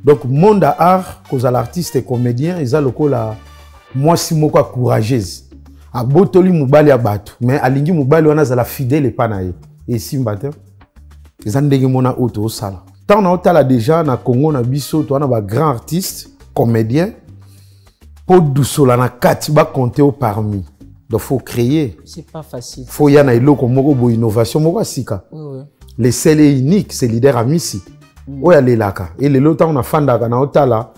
Donc, monde à art, cause à l'artiste et comédien, ils ont le la moi si moko courageuse. A botoli mubali a batu, mais a lingi mubali wana za la fidèle et panaye. Et si mbate, ils ont ndenge mona auto sala. Tant on a otala déjà na Congo na biso, to na grand artiste, comédien, pour dousola na kati ba compter au parmi. Donc faut créer. C'est pas facile. Faut y na iloko moko bo innovation moko sika. Oui. Les seuls et uniques, c'est leader à Missi. Oui, elle est là. Et le lot, on a fait un otala.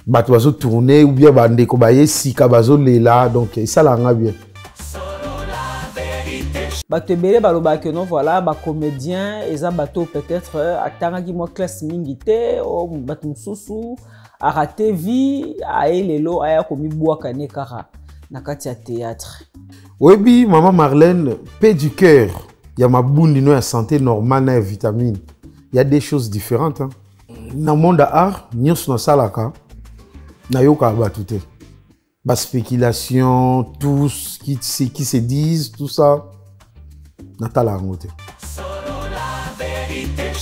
Bato bazo tourner ou bien bande ko baye sika bazo lela donc ça la nga bien. Bato belé baloba que non voilà ba comédien eza bato peut-être atanga ki mo classe mingité o bato mususu a raté vie a elelo aya komi bwaka ne kara na kati ya théâtre. Oui bi maman Marlène paix du cœur. Il y a ma boune de santé normale na vitamine. Il y a des choses différentes hein. Dans le monde de l'art, nous sommes dans la nayoka batute. Bas spéculation, tout ce qui se disent, tout ça. Natala ngote.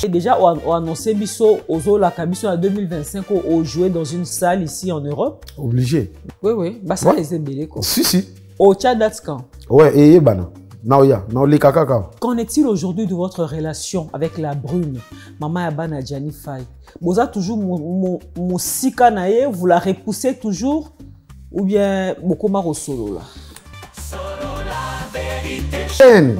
Et déjà, on a annoncé biso ozo la kabiso en 2025 au jouer dans une salle ici en Europe. Obligé. Oui. Bah ça les embellé quoi. Si. Au Tchad Datskan. Ouais, et bana. Non, les kaka. Qu'en est-il aujourd'hui de votre relation avec la brune, Maman Abana Djani Faye? Vous avez toujours mon sika nae, vous la repoussez toujours ou bien Bokoma Rosolo là?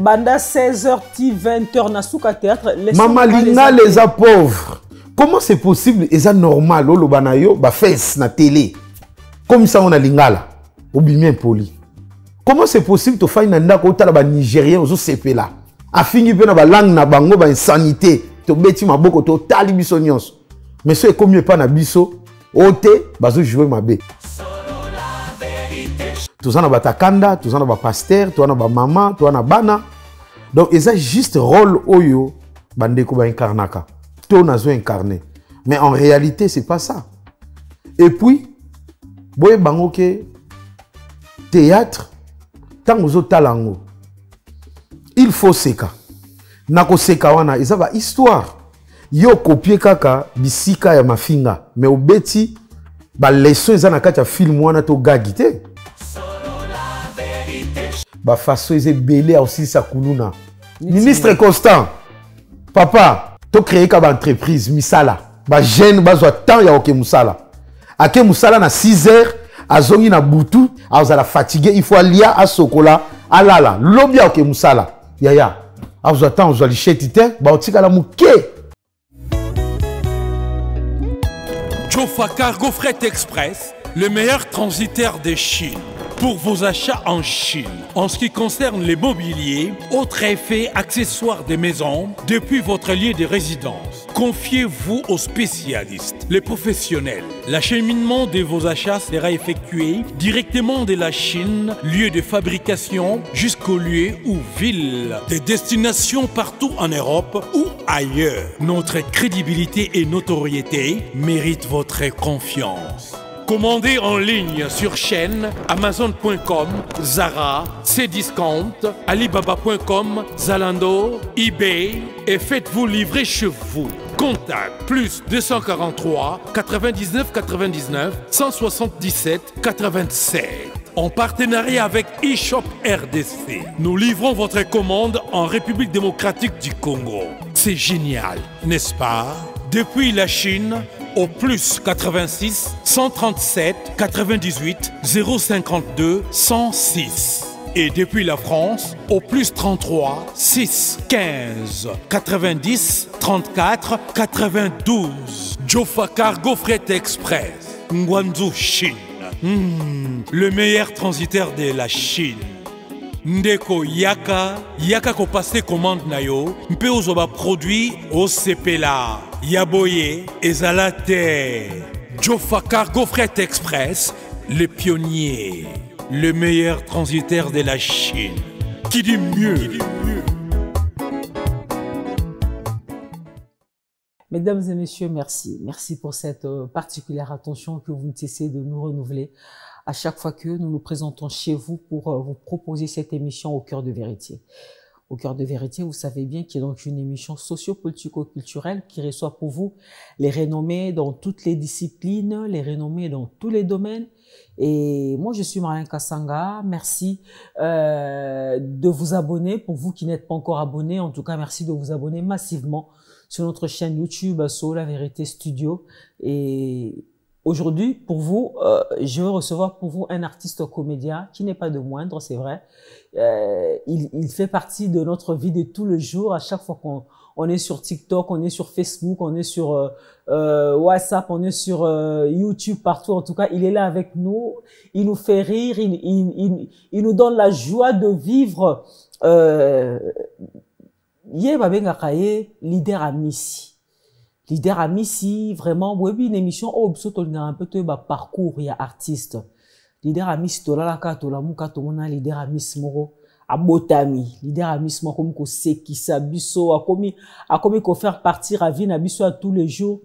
Banda 16h, 20h, Nasuka Théâtre. Maman Linga les a pauvres. Comment c'est possible? Et ça normal, le banayo, ba fesse na télé. Comme ça on a Lingala. Ou bien poli. Comment c'est possible de faire une ndako ba Nigérien aux CP là? A fini pe na ba langue na bango ba insanité. To beti maboko to tali biso nyonso. Mais c'est comme pas na biso, ote bazo jouer mabe. Tous en a batakanda, tous en a ba pasteur, tous en a ba maman, tous en a bana. Donc ils ont juste rôle oyo bandeko ba incarnaka. Tout nazo incarné. Mais en réalité c'est pas ça. Et puis boye bango ke théâtre tant aux talango. Il faut seka. Nako seka wana isa ba histoire. Yo copier kaka bisika ya mafinga. Mais obeti ba leçon isa na kati ya film wana to gagite. Ba façon eze belé aussi sa kuluna. Ministre Constant. Papa, to créer ka ba entreprise misala. Ba jeune bazwa temps ya oke musala. Ake musala na 6 heures azongi na butu, azala fatigué, il faut aller à Sokola, alala, lobia oke musala. Yaya. Azo attend, azo li chetite, ba otika la muke. Jofa Cargo Fret Express, le meilleur transitaire de Chine. Pour vos achats en Chine, en ce qui concerne les mobiliers, autres effets, accessoires des maisons, depuis votre lieu de résidence. Confiez-vous aux spécialistes, les professionnels. L'acheminement de vos achats sera effectué directement de la Chine, lieu de fabrication, jusqu'au lieu ou ville de destination partout en Europe ou ailleurs. Notre crédibilité et notoriété méritent votre confiance. Commandez en ligne sur chaîne Amazon.com, Zara, Cdiscount, Alibaba.com, Zalando, eBay et faites-vous livrer chez vous. Contact plus 243 99 99 177 87. En partenariat avec eShop RDC, nous livrons votre commande en République démocratique du Congo. C'est génial, n'est-ce pas? Depuis la Chine, au plus 86 137 98 052 106. Et depuis la France, au plus 33 6 15 90 34 92. Jofa Cargo Fret Express, Guangzhou, Chine. Le meilleur transitaire de la Chine. Ndeko yaka ko passer commande nayo, mpe ozoba produit au CPLA. Yaboye ezalate. Jofa Cargo Fret Express, le pionnier, le meilleur transitaire de la Chine. Qui dit mieux? Mesdames et messieurs, merci. Merci pour cette particulière attention que vous ne cessez de nous renouveler à chaque fois que nous nous présentons chez vous pour vous proposer cette émission au cœur de vérité. Au cœur de vérité, vous savez bien qu'il y a donc une émission socio-politico-culturelle qui reçoit pour vous les renommés dans toutes les disciplines, les renommés dans tous les domaines. Et moi, je suis Marlène Kassanga. Merci de vous abonner. Pour vous qui n'êtes pas encore abonnés, en tout cas, merci de vous abonner massivement sur notre chaîne YouTube, So La Vérité Studio. Et aujourd'hui, pour vous, je vais recevoir pour vous un artiste comédien qui n'est pas de moindre, c'est vrai. Il fait partie de notre vie de tous les jours. À chaque fois qu'on est sur TikTok, on est sur Facebook, on est sur WhatsApp, on est sur YouTube, partout. En tout cas, il est là avec nous. Il nous fait rire. Il nous donne la joie de vivre. Leader à Missy. Leader à Missy, vraiment, oui, une émission, un peu de parcours, il y a artiste. Leader à Missy, leader à Miss Moro, à Botami, leader à Miss Moro, comme Seki, Sabiso, a commis qu'on faire partir à vie, à tous les jours.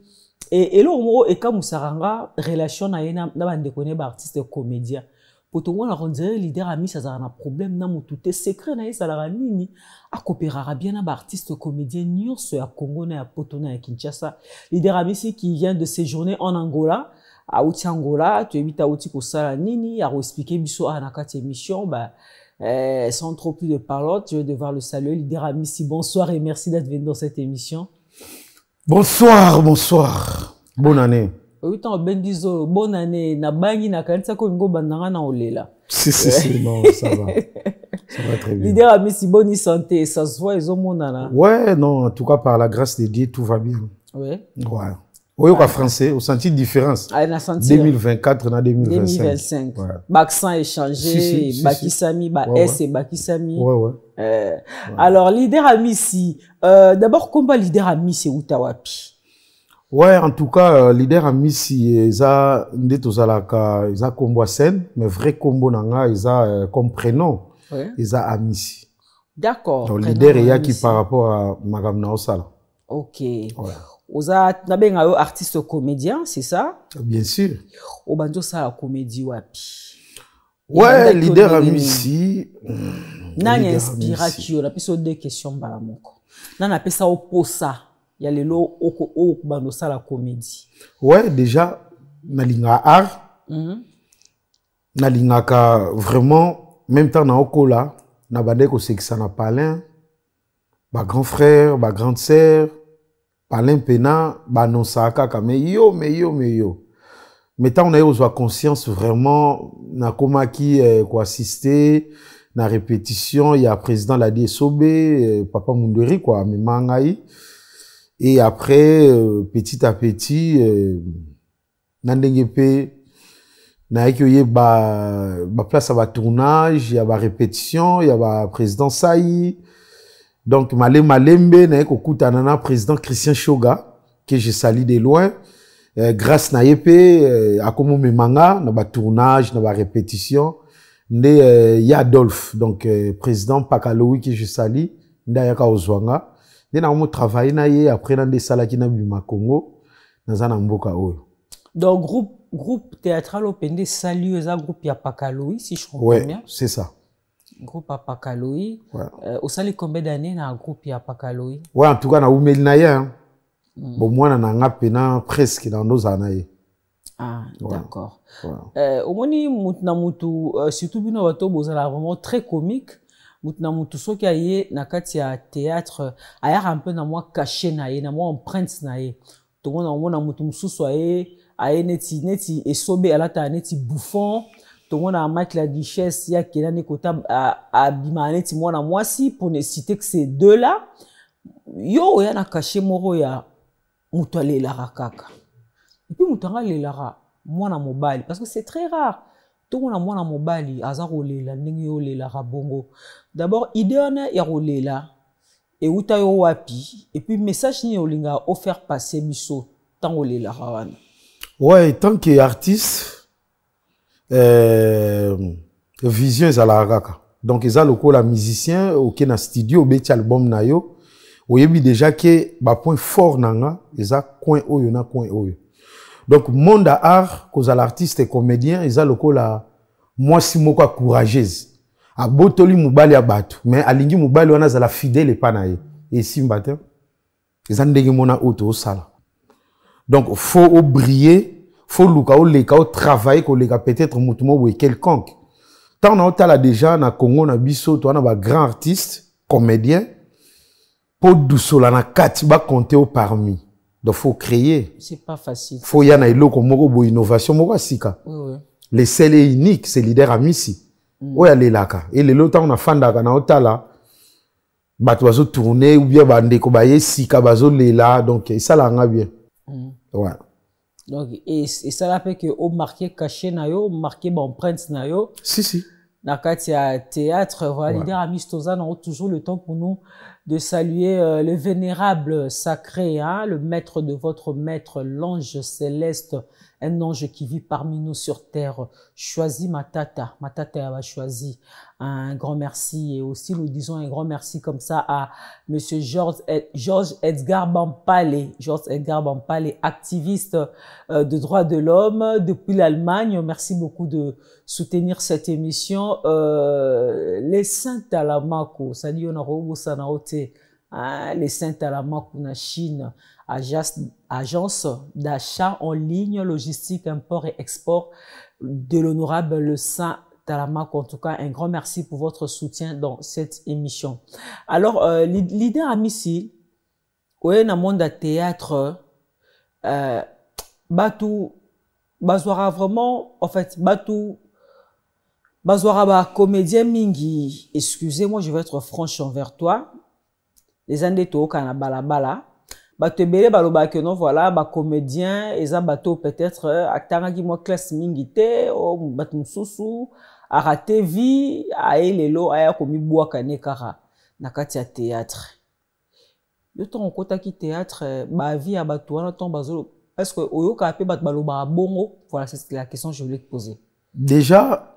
Et là, et comme Saranga, relation à un artiste comédien. Pour tout le monde, on dirait leader ami, ça a un problème, n'a tout est secret, ça a nini. A coopérera bien un artiste comédien, nios à Congo, à Potona, à Kinshasa. Leader ami, qui vient de séjourner en Angola, à Outi Angola, tu évites à Outi Kosala nini, à expliquer biso à nakati émission, sans trop plus de parlotte, je vais devoir le saluer. Leader ami, bonsoir et merci d'être venu dans cette émission. Bonsoir, bonsoir. Bonne année. Oui, bendizo, bonne année. Na bangi na kanisa ko ngo bandanga na olela. Si, non, ça va. Ça va très bien. Leader ami, bonne santé, ça se voit, ils ont mon nana. Ouais, non, en tout cas, par la grâce de Dieu, tout va bien. Ouais. Ouais. Oui, au français, au senti différence. Ah, na senti. 2024, na 2025. 2025. Ouais. Accent échangé, Bakisami, S et Bakisami. Ouais. Alors, leader ami, d'abord, combat leader ami, c'est Utawapi. Ouais, en tout cas, leader à Missy, ils a combo scène, mais vrai combo nanga, ils a comme prénom, ils a à Missy. D'accord. Donc, leader il y a qui par rapport à Madame Naosala. Ok. Ouais. Oza, n'abeng artiste comédien, c'est ça? Bien sûr. Obanjo ça la comédie wapi. Ouais, leader à Missy. Nani inspiration, na piso deux questions balamoko. Nana pesa oposa. Il y a les lots au bandosa la comédie. Ouais, déjà, nalinga art. Nalinga ka vraiment, même temps na okola, na bande ko sekisa na palin, ba grand frère, ba grande sœur, palin pena, ba non saka ka mais yo. Mais tant on a eu conscience vraiment, na koma ki ko assister, na répétition, il y a président la DSOB, papa Munderi quoi, mais mangai. Et après, petit à petit, nandengepe, na ekyoye ba place à ba tournage, il y a ba répétition, il y a ba président Saï. Donc malembe na ekokuta nana président Christian Shoga que je salue de loin. Grâce na yepe akomo memanga na ba tournage, na ba répétition. Nde ya Adolphe, donc président Pakaloui que je salue, nda yaka ozwanga. On travaille na après dans des salles qui na bima Congo dans un mboka oyo. Donc groupe théâtral opende salut ça groupe ya Pakaloui si je comprends bien. Ouais, c'est ça. Groupe à Pakaloui. Ouais. Au sali combien d'années na groupe ya Pakaloui? Ouais, en tout cas na umeli na ya. Bon moi na nga pena presque dans nos années. Ah, d'accord. Au moni mutna mutu surtout bino bato bozala vraiment très comique. Mutna mutu soki aye na kati ya théâtre aya un peu na moi caché na ye na moi empreinte na ye to mona mutu mususu aye neti esobe alata neti bouffon to mona Mike la Duchesse ya kelane kota abima neti mona mwasi pour ne citer que ces deux là yo ya na caché moro ya mutu alela kaka et puis mutu alela mwana mobali parce que c'est très rare. Tout le monde a mobali azarolela ndenge olela rabongo. D'abord idée ona ya rolela et uta yo wapi et puis message ni olinga offert passer biso tant olela rawana. Ouais, tant qu'artiste vision za la raka. Donc ils a loko la musicien OK na studio beti album na yo. Oyebi déjà que ba point fort nanga eza coin oyo na coin oyo. Donc, monde à art, cause à l'artiste et comédien, ils ont le coup là, moi, si moi, courageuse. abotoli mobali ya bato mais alingi mobali wana azala fidèle epa na ye esimba te eza ndenge mona oyo tozosala donc faut briller faut luka oleka travailler koleka peut-être motu mo boye quelconque tant na otala déjà na Congo na biso to na ba grand artiste comédien pour dousola na kati ba compter au parmi donc faut créer c'est pas facile faut y na eloko moko bo innovation moko sika oui. Les seuls et uniques c'est leader amisi oya lelaka et lelo tant na fandaka na otala bato bazo tourner ou bien bandeko baye sika bazo lela donc ça la nga bien ouais donc et ça là fait que au marqué caché na yo marqué ba empreinte na yo si na kati ya théâtre voilà ouais. Leader Amis Tozana a toujours le temps pour nous de saluer le vénérable sacré hein, le maître de votre maître l'ange céleste un ange qui vit parmi nous sur terre choisi Matata a choisi un grand merci et aussi nous disons un grand merci comme ça à monsieur Georges Edgar Bampale activiste de droits de l'homme depuis l'Allemagne. Merci beaucoup de soutenir cette émission. Les Saints Talamako ça dit on a les Saints Talamako na Chine agence d'achat en ligne, logistique, import et export de l'honorable le Saint Talamako. En tout cas, un grand merci pour votre soutien dans cette émission. Alors, leader Amissi, ouais, dans le monde de théâtre, Batou, Bazwara vraiment, en fait, Batou, Bazwara comédien mingi, excusez-moi, je vais être franche envers toi. Les Andeto, kana balabala. Batebele baloba que non voilà ba comédien eza bato peut-être acteur qui moi classe mingité o batum susu a raté vie a elelo aya komi bwa kane kara na kati ya théâtre yo to kota ki théâtre ba vie a bato wana ton bazo est-ce que oyoka pe bat baloba bongo voilà c'est la question que je voulais te poser déjà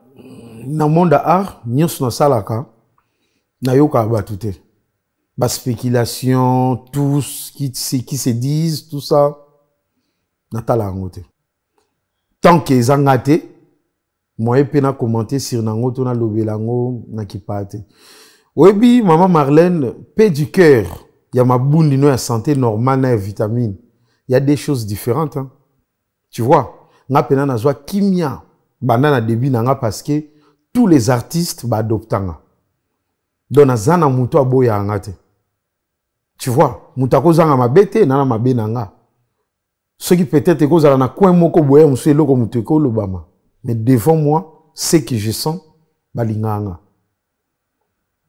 na monde art nyos na salaka na yoka batute la spéculation, tout ce qui se disent, tout ça, Natala Angote. Tant que les angate, moi, je peux commenter sur Nangoto, na lobelango, na kipate. Oui, maman Marlène, paix du cœur, il y a ma boule, il y a santé normale, il y a vitamine. Il y a des choses différentes. Hein. Tu vois, na pena na zwa kimia, banana début nanga parce que tous les artistes adoptent. Donc, na zana muto aboya angate. Tu vois, mutako zanga mabete nana mabenanga. Ce qui peut-être que zala na coin moko boya mswe loko muteko lobama. Mais devant moi, ce que je sens balinganga.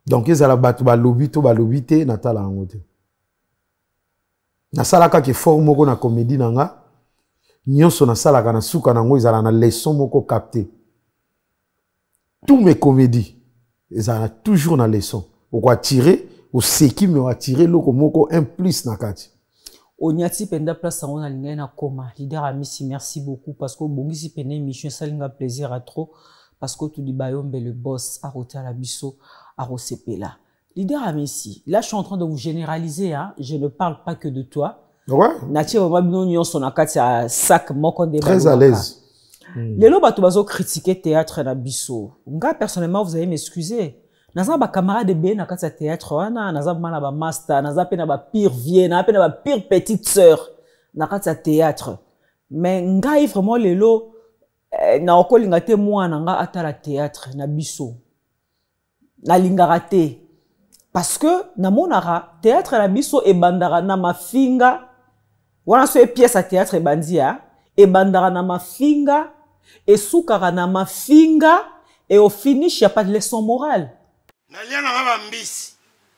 Donc ezala batu balobito balobite natala ngote. Na salaka ke fort moko na comédie nanga. Nyonso na salaka na suka nango ezala na leçon moko capté. Tous mes comédies ezala toujours na leçon. Pourquoi tirer au seki me va tirer loko moko un plus na kati. Onyati penda place on a lingé na koma. Leader Amissi merci beaucoup parce que bongisi pene émission ça linga plaisir à trop parce que tout di bayombe le boss a roté à la bisso a rosepela. Leader Amissi, là je suis en train de vous généraliser hein, je ne parle pas que de toi. Ouais. Natie babino nyon son akati a sac moko de très à l'aise. Lelo bato bazo critiquer théâtre na bisso. Nga personnellement vous allez m'excuser. Naza ba camarade de bien na kati ya théâtre wana naza mana ba master naza pe na ba pire vie na pe na ba pire petite sœur na kati ya théâtre mais ngai vraiment lelo na okolinga te mwana nga atala théâtre na biso na lingaka te parce que na monara théâtre na biso e bandara na mafinga wana so e pièce à théâtre e bandia e bandara na mafinga e sukara na mafinga et au finish y a pas de leçon morale. Nalia na ba mbisi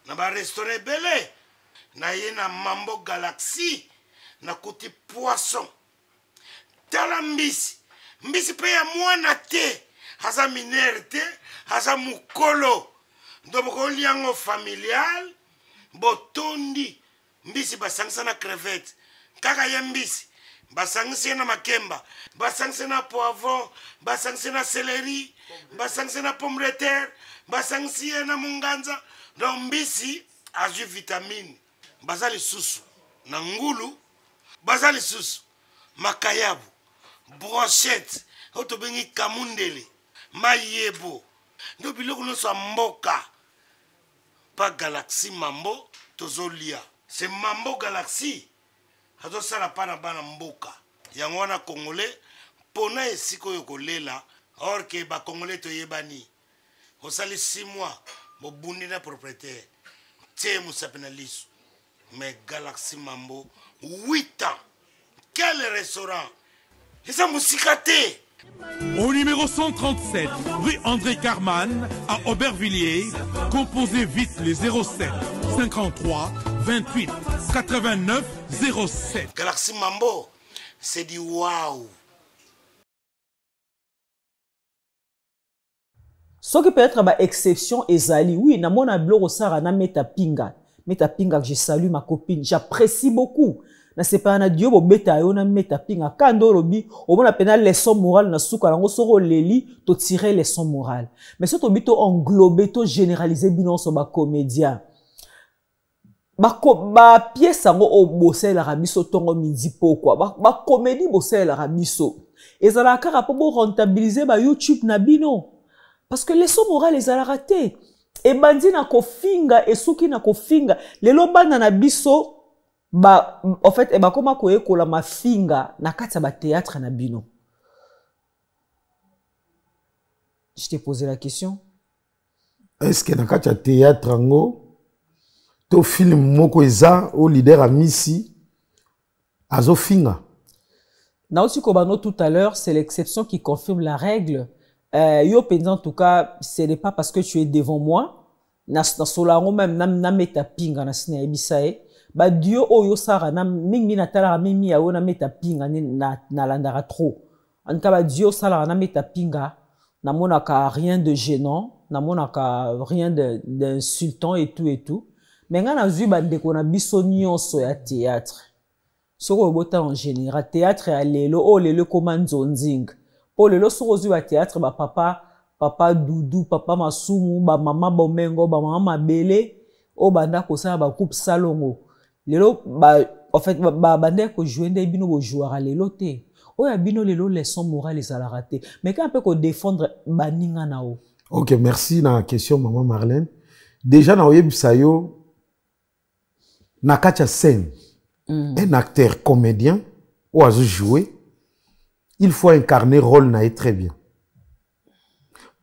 na ba restaurant belé na ye na Mambo Galaxy na kuti poisson tala mbisi pe ya mwana te haza minere te haza mukolo ndoboko liango familial botondi mbisi basangisa na crevette kaka ya mbisi basangisa na makemba basangisa na poivron basangisa na céleri basangisa na pomme de terre basangisi na munganza donc mbisi azu vitamine bazali susu na ngulu bazali susu makayabu brochette oto bengi kamundele mayebo ndo biloko nyonso ya mboka pa Galaxy Mambo tozolia. C'est Mambo Galaxy azosala pa na bana mboka yango wana congolais pona esika oyo kolela or ke ba congolais toyebani osali 6 mois bobundi na propriétaire tie musape na liso. Mais Galaxy Mambo 8 ans. Quel restaurant? Et ça musikaté. Au numéro 137, rue André Carman, à Aubervilliers, composez vite les 07 53 28 89 07. Galaxy Mambo, c'est du waouh. Ce qui peut être une exception, Ezali, oui, na mona blog osara na meta pinga que je salue ma copine, j'apprécie beaucoup. Na c'est pas na Dieu bo beta yo na meta pinga kando lobi au mona pena leçon morale na suka nango soko leli to tirer leçon morale. Mais ce to bito englober to généraliser bino so ba comédien. Ba pièce ngo o bosser la rabiso tongo midi pourquoi ba comédie bosser la rabiso. Ezala ka rapport bo rentabiliser ba YouTube na bino. Parce que leçon morale ezala raté. E bandi na kofinga e suki na kofinga lelo bana na biso ba en fait e ba koma ko ekola mafinga na kati ba théâtre na bino. Je t'ai posé la question. Est-ce que na kati théâtre ngo to film moko eza au leader a misi azo finga? Na aussi ko bano tout à l'heure, c'est l'exception qui confirme la règle. Yo en tout cas, ce n'est pas parce que tu es devant moi, na solango même na meta pinga na sina ebisae, ba Dieu o yo sara na mingi na tala mimi ya na meta pinga na landara trop. En tout cas ba Dieu sala na meta pinga, na monaka rien de gênant, na monaka rien d'insultant et tout. Mais nga na zui ba ndeko na biso nyonso ya théâtre. Soko bota en général théâtre ya lelo o lelo komanzo nzing. Pour le loso à théâtre, ba papa Doudou, papa Masumu, ba maman Bomengo, ba maman Mabele, o banda ko sa ba coupe salongo. Lelo ba en fait ba banda ko jouer ndé bino bo joueur lelo te. O ya bino lelo leçon morale les ala raté. Mais quand on peut ko défendre baninga nao. OK, merci na question maman Marlène. Déjà na oyebisa yo na kacha scène. Un acteur comédien ou azo jouer. Il faut incarner rôle na très bien.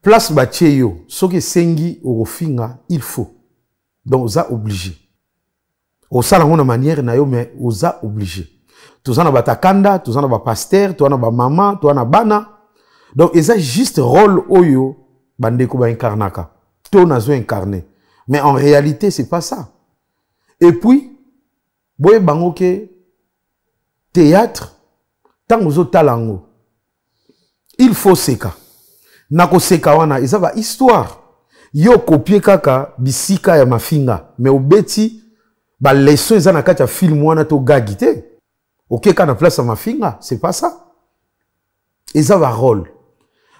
Place bacheyo, ce que sengi ou finga, il faut. Donc, osa obligé. Osa la ngona manière na yo, mais osa obligé. Tous en a batakanda, tous en a pasteur, tous en a maman, tous en a bana. Donc, eza juste rôle oyo, bandeko ba incarnaka. Tout nazo incarné. Mais en réalité, c'est pas ça. Et puis, boye bango ke théâtre, tant ozo talango. Il faut seka. Nako seka wana, eza ba histoire. Yo copier kaka bisika ya mafinga. Mais obeti, ba leçon eza na kati ya film wana to gagite. Ok, ka na place ya mafinga, c'est pas ça. Eza ba rôle.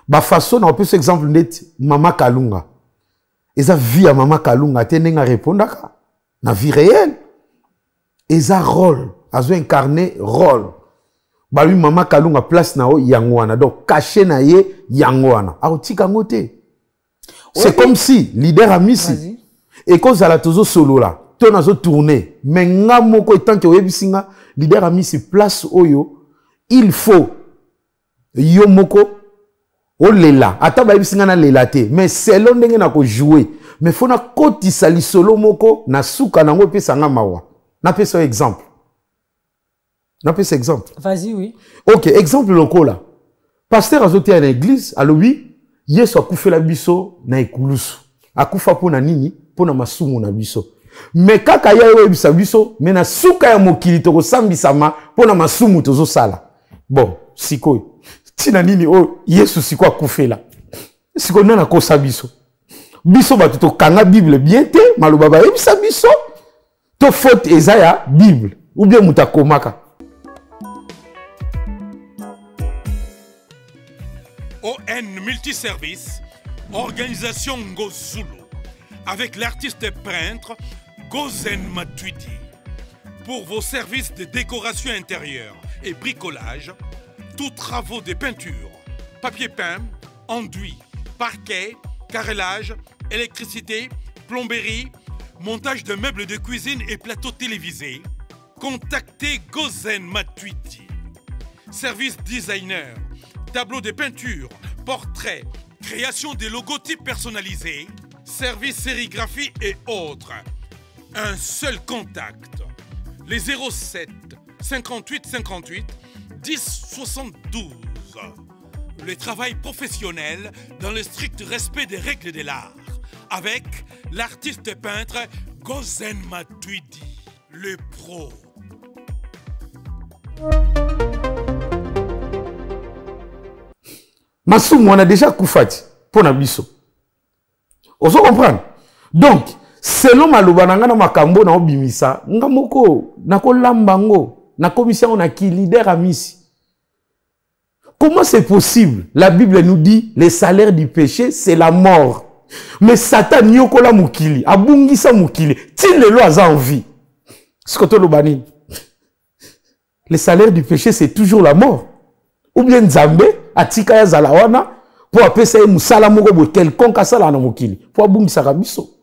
Ba façon, na opus exemple net, Mama Kalunga. Eza vie ya Mama Kalunga, te nenga répondaka. Na vie réelle. Eza rôle. Azo incarné rôle. Bah lui Mama Kalunga place na o yangwana donc caché na ye yangwana aotika ngote. C'est comme si leader a misi et quand ça la tozo solo là to nazo tourner mais nga moko etant que webisinga leader a misi place oyo il faut yo moko o lela ata ba yebisinga na lela te mais selon ndenge na ko jouer mais faut na kotisa li solo moko na suka nango pesa nga mawa na pesa exemple. On peut cet exemple. Vas-y, oui. Ok, exemple local là. Pasteur azoté à l'église, à l'obi, yeso a koufé la biso na ekulusu. A koufa po na nini, po na masumu na biso. Mais kaka ya yo ebisa biso, mais na suka ya mokili to ko sambisama po na masumu tozo sala. Bon, sikoy. Tina nini o yesu siko a koufé là. Siko nana ko sabiso. Biso ba to kanga Bible bien te, maloba ba ebisa biso. To faute ezaya Bible ou bien mutakomaka. ON Multiservice, organisation Ngozulu, avec l'artiste peintre Gozen Matuidi. Pour vos services de décoration intérieure et bricolage, tous travaux de peinture, papier peint, enduit, parquet, carrelage, électricité, plomberie, montage de meubles de cuisine et plateaux télévisés, contactez Gozen Matuidi. Service designer, tableau de peinture, portrait, création de logotypes personnalisés, service sérigraphie et autres. Un seul contact. Les 07 58 58 10 72. Le travail professionnel dans le strict respect des règles de l'art. Avec l'artiste peintre Gozen Matuidi, le pro. Massoum, on a déjà koufati pour Nabiso. Vous comprenez? Donc, selon maloba na makambo na obimisa, ngamoko nako lambango, na commission na ki leader à misi. Comment c'est possible? La Bible nous dit le salaire du péché c'est la mort. Mais Satan nyokola mukili, abungisa mukili, til le lo aza en vie. Ce que tu bani. Le salaire du péché c'est toujours la mort. Ou bien Nzambe atika ya zalawana pour appeler musala moko bo quelconque asala na mukili. Pour abungisa kabiso.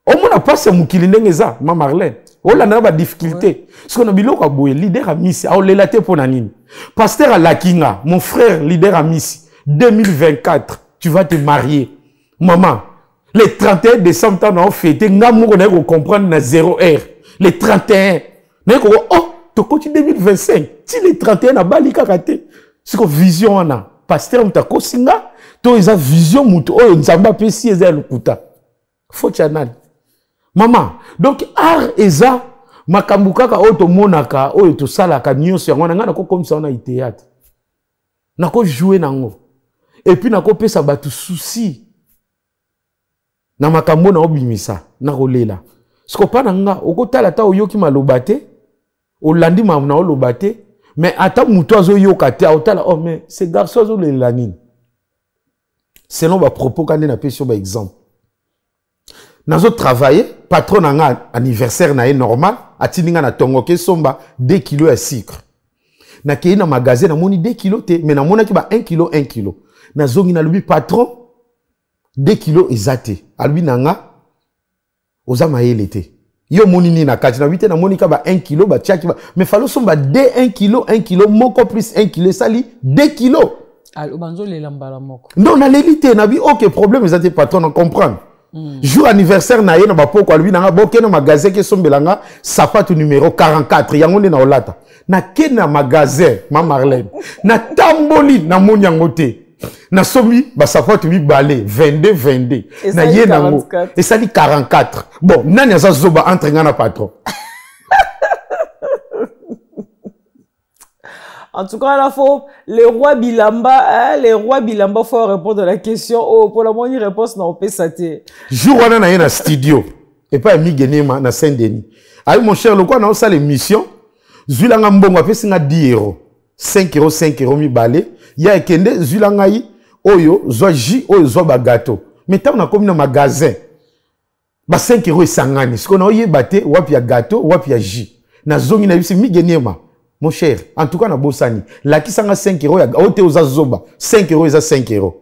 Au moins pas ce mukili ndengeza ma Marlène. Oh là na ba difficulté. Ce qu'on a biloko boye leader à Missi, a olelate pour nanini. Pasteur à Lakinga, mon frère leader à Missi, 2024, tu vas te marier. Maman, le 31 décembre, tu as fêté, tu vas comprendre na 0 heure. Le 31, oh, tu continues 2025. Si le 31 na bali kakate, c'est que vision ana. Pasteur mutako singa, tu as vision muto, oh, nzamba pesi eza lukuta. Faut chanal. Maman, donc art eza makambukaka oto monaka oyo to salaka nyonso yango na ngana ko comme ça on a théâtre. Nako jouer nango. Et puis nako pesa batu souci. Na makambo na obimisa na kolela. Siko pa nanga okotala ta oyoki malobate, olandi ma na olobate, mais ata muto azo yoka te otala oh mais ce garçon azo lela nini. Selon ba propos quand na pesi ba exemple. Nazo travailler, patron nanga anniversaire na normal, atininga na tongoke somba 2 kilos de sucre. Na kei na magasin na moni 2 kilos te, mais na mona ki ba 1 kilo 1 kilo. Na zongi na lubi patron 2 kilos ezate. Albi nanga oza mayele te. Yo moni ni na kati na bite na moni ka ba 1 kilo ba tiaki ba, mais falo somba 2 1 kilo moko plus 1 kilo sali 2 kilos. Al obanzo le lambala moko. Non na lelite na bi OK problème ezate patron on comprendre. Jour anniversaire na ye na bapoko albi na boke na magasin ke sombelanga sapato numéro 44 yango nde na olata na ke na magasin ma Marlène na tamboli na moni yango te na somi ba sapato mi balé 22 na ye nango et ça dit 44 bon nani aza zoba entre nga na patron. En tout cas, là, le roi Bilamba, faut répondre à la question. Oh, pour la moindre réponse, non, on peut s'attendre. Jour où on a un studio, et pas un Miguel na Saint-Denis. Aïe, mon cher, le quoi, on a ça l'émission. Zulanga mbongo, après, c'est 10 €. 5 €, mi balé. Il y a un kende, Zulanga yi, oyo, zoji, oyo, zoba gâteau. Mais tant on a comme un magasin. Ba 5 € et sangani. Ce qu'on a eu batté, wapi ya gâteau, wapi ya ji. Na zongi na yisi, Miguel mon cher, en tout cas, na bossani. La qui s'en a 5 €, ya ote oza zoba. 5 € eza 5 €.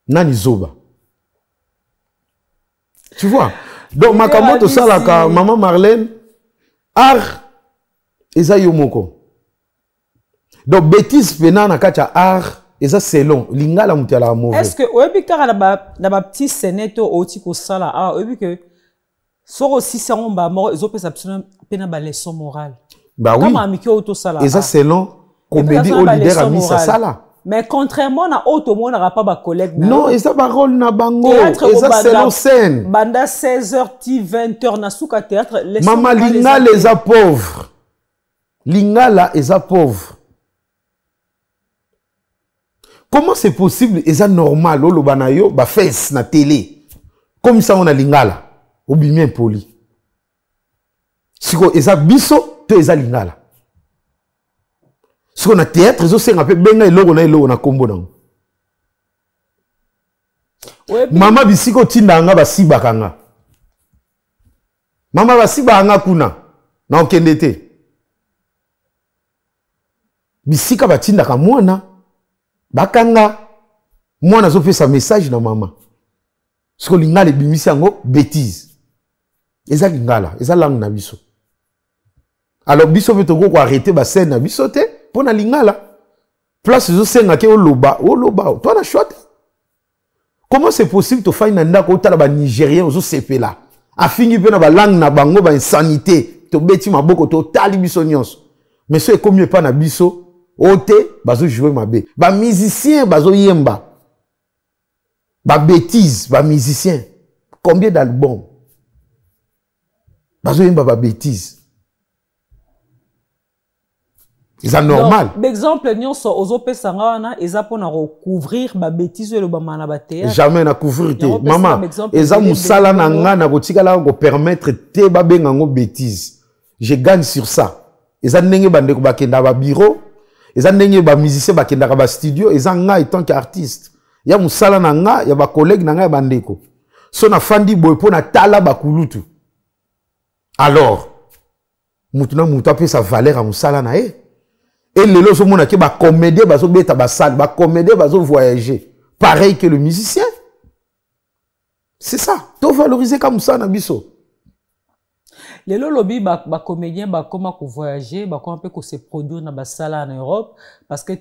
Nani zoba. Tu vois? Donc, makamoto salaka, maman Marlène, art, eza yomoko. Donc, bêtise pena na kacha art, eza selon. Lingala mutala mauvais. Est-ce que, oyebi kaka na ba petit seneto oti ko sala, ah, oyebi que, soro aussi c'est on ba mort, ils ont fait absolument pena ba leçon morale. Bah oui. Et ça selon comédie au leader a mis ça là. Mais contrairement à autre monde n'aura pas ba collègue. Non, et ça ba rôle na bango. Et ça selon scène. Banda 16h ti 20h na souka théâtre. Maman linga les a pauvres. Linga là les a pauvres. Comment c'est possible et ça normal lo banayo ba face na télé. Comme ça on a linga là. Ou bien poli. Siko eza biso to eza lingala. Siko na théâtre zo senga pe benga eloko na kombo nango. Mama bisiko tindanga basibaka nga. Mama basibanga kuna na okende te. Bisika batindaka mwana bakanga Moi, nazo fait sa message na maman. Parce que lingala bimisi yango bêtise. Eza lingala, eza langue na biso. Alors biso pe toko ko arrêter ba scène na biso te pour na lingala. Place zo senga ke oloba, toi na choix. Comment c'est possible to find nanda ko tala ba Nigérien zo sepela. Afingi pe na ba langue na bango ba insanité. To beti maboko to tali biso nyonso. Mais ce est comme pas na biso, ote bazo jouer mabe. Ba musicien bazo yemba. Ba bêtise, ba musicien. Combien d'albums? Bazo yemba ba bêtise. C'est normal. L'exemple nyonso ozope sangana eza pona recouvrir ba bêtise le ba mana ba théâtre. Jamais na couvrir te. Maman, eza musala na nga na kotikala ko permettre te ba bengango bêtise. Je gagne sur ça. Eza ndenge bande ko bakenda ba bureau, eza ndenge ba musicien bakenda ba studio, eza nga étant qu'artiste. Ya musala na nga, ya ba collègue na nga ya bandeko. So na fandi boy pona tala ba kulutu. Alors, mutuna muta pe sa valeur à musala na e. Et les lots sont qui va comédie, va beta basad, va comédie, va voyager. Pareil que le musicien. C'est ça. Tu valoriser comme ça, Nabiso. Les lobby, ba comédien, ba comment voyager, ba comment peut se produire dans la salle en Europe, parce que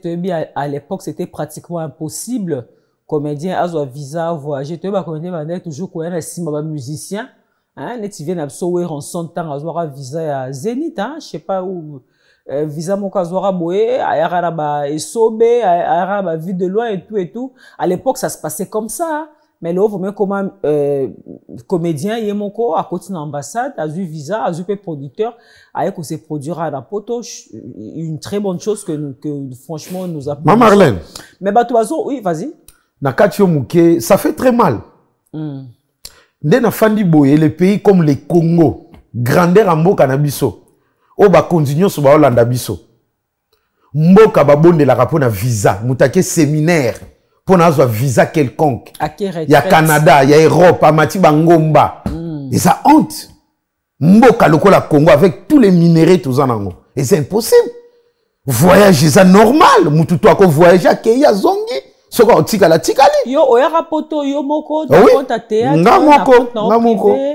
à l'époque c'était pratiquement impossible. Comédien a un visa voyager, tu ba comédien va toujours quoi un si ma musicien, hein, net tu viens absolument en son temps avoir un visa à Zénith, hein, je sais pas où. Visa mokazora boé ayara ba esobe ayara ba vue de loin et tout à l'époque ça se passait comme ça mais là vous même comment comédien yemoko à côté de l'ambassade a eu visa a eu producteur avec qu'on se produira à la poto une très bonne chose que franchement nous a Maman Marlène mais bah toi oui vas-y nakatio muke ça fait très mal ndena fandi boye les pays comme les Congo grandeur en mboka na biso o ba continuer so ba Hollande biso mboka ba bonde la rapona visa mutake séminaire pour azwa visa quelconque ya Canada ya Europe amati bangomba et ça honte mboka lokola Congo avec tous les minéraux tous en ango et c'est impossible voyage c'est normal mutu to ko voyager ke ya zongi soko otika la tikali yo oyaka poto yo moko ta théâtre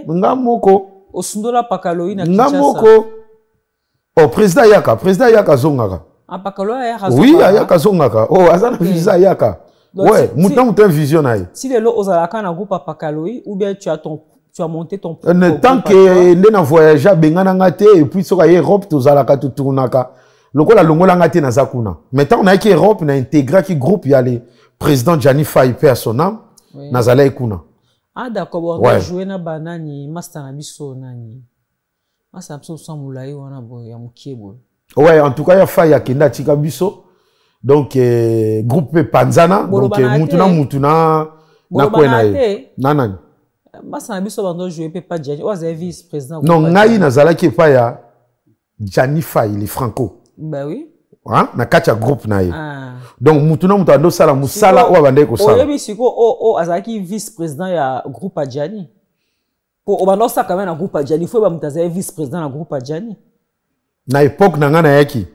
ngamoko osundola pakaloyi na Kinshasa ngamoko. Oh, président Yaka zongaka. Ah, pakaloyi Yaka zongaka. Oui, Yaka zongaka. Oh, azana visa Yaka. Ouais, mouton vision naï. Si le lot ozalaka na groupe pakaloyi ou bien tu as monté ton tant que ndena voyage bengana ngate et puis soka Europe tozalaka tutunaka. Lokola longola ngate na zakuna. Maintenant on a qui Europe na intégré qui groupe y a le président Gianni Faye personnel nazala ekuna. Ah d'accord, on a joué na banani master na biso nani. Ouais, en tout cas, il y a Faye Kenda Tikabiso. Donc, groupe Panzana. Donc, Mutuna. Nanan. Non, Naï Nazala qui est pas ya Gianni Faye, les Franco. Ben oui. Hein? Na kacha groupe naï. Donc, Mutuna Ndo Sala Musala ou Abande ko Sala. Oui, c'est quoi? Azaki vice-président ya groupe Adjani. Pour obando ça quand même na groupe Adjani, faut ba mutaza vice-président na groupe Adjani. Na époque na ngana yaki,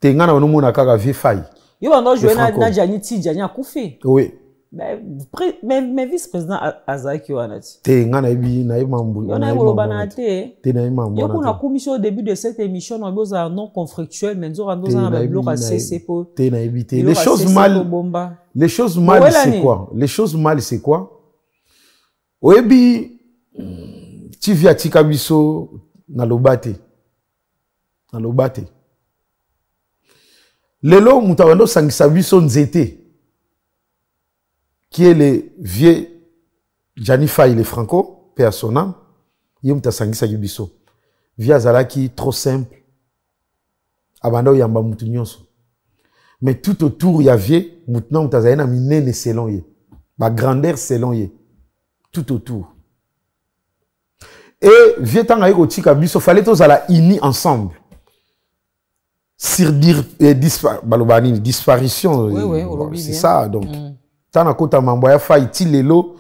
te ngana ono mona kaka Faye. Yo bando jouer na Adjani ti Adjani akufi. Oui. Mais vice-président Azaki wanati. Te ngana ibi na imambu. Yo na bolobana te. Te na imambu. Yo kuna commission au début de cette émission on boza non conflictuel mais nzo rando za na bloc à CC pour. Te na ibité. Les choses mal. Les choses mal c'est quoi? Les choses mal c'est quoi? Oebi tu viens Tikabiso na lobate. Na lobate. Lelo mutawando sangisa biso nzete. Qui est le vieux Gianni Faye le Franco, personnel. Yom ta sangisa biso. Via Zalaki trop simple. Abando yamba mutu nyonso. Mais tout autour y avait mutna mutazayena minene selon ye. Ba grandeur selon ye. Tout autour. Et vietanga yeko tika biso fallait tous à la uni ensemble. Sur disparition. Oui, c'est ça donc. Tana kota mamboya Faye ti lelo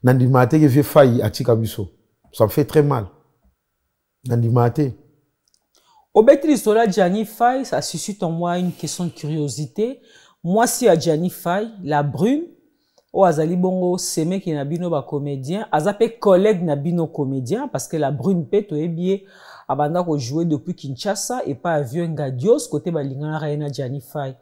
nandimate que vieux Faye a tika biso. Ça me fait très mal. Nandimate. Au Betri Sola Gianni Faye, ça suscite en moi une question de curiosité. Moi, si à Gianni Faye, la brune, o azali bongo seme ki na bino ba comédien azape collègue na bino comédien parce que la Brune pe to ebie abanda ko jouer depuis Kinshasa et pas avion Ngadios côté balingana Raina Gianni Faye.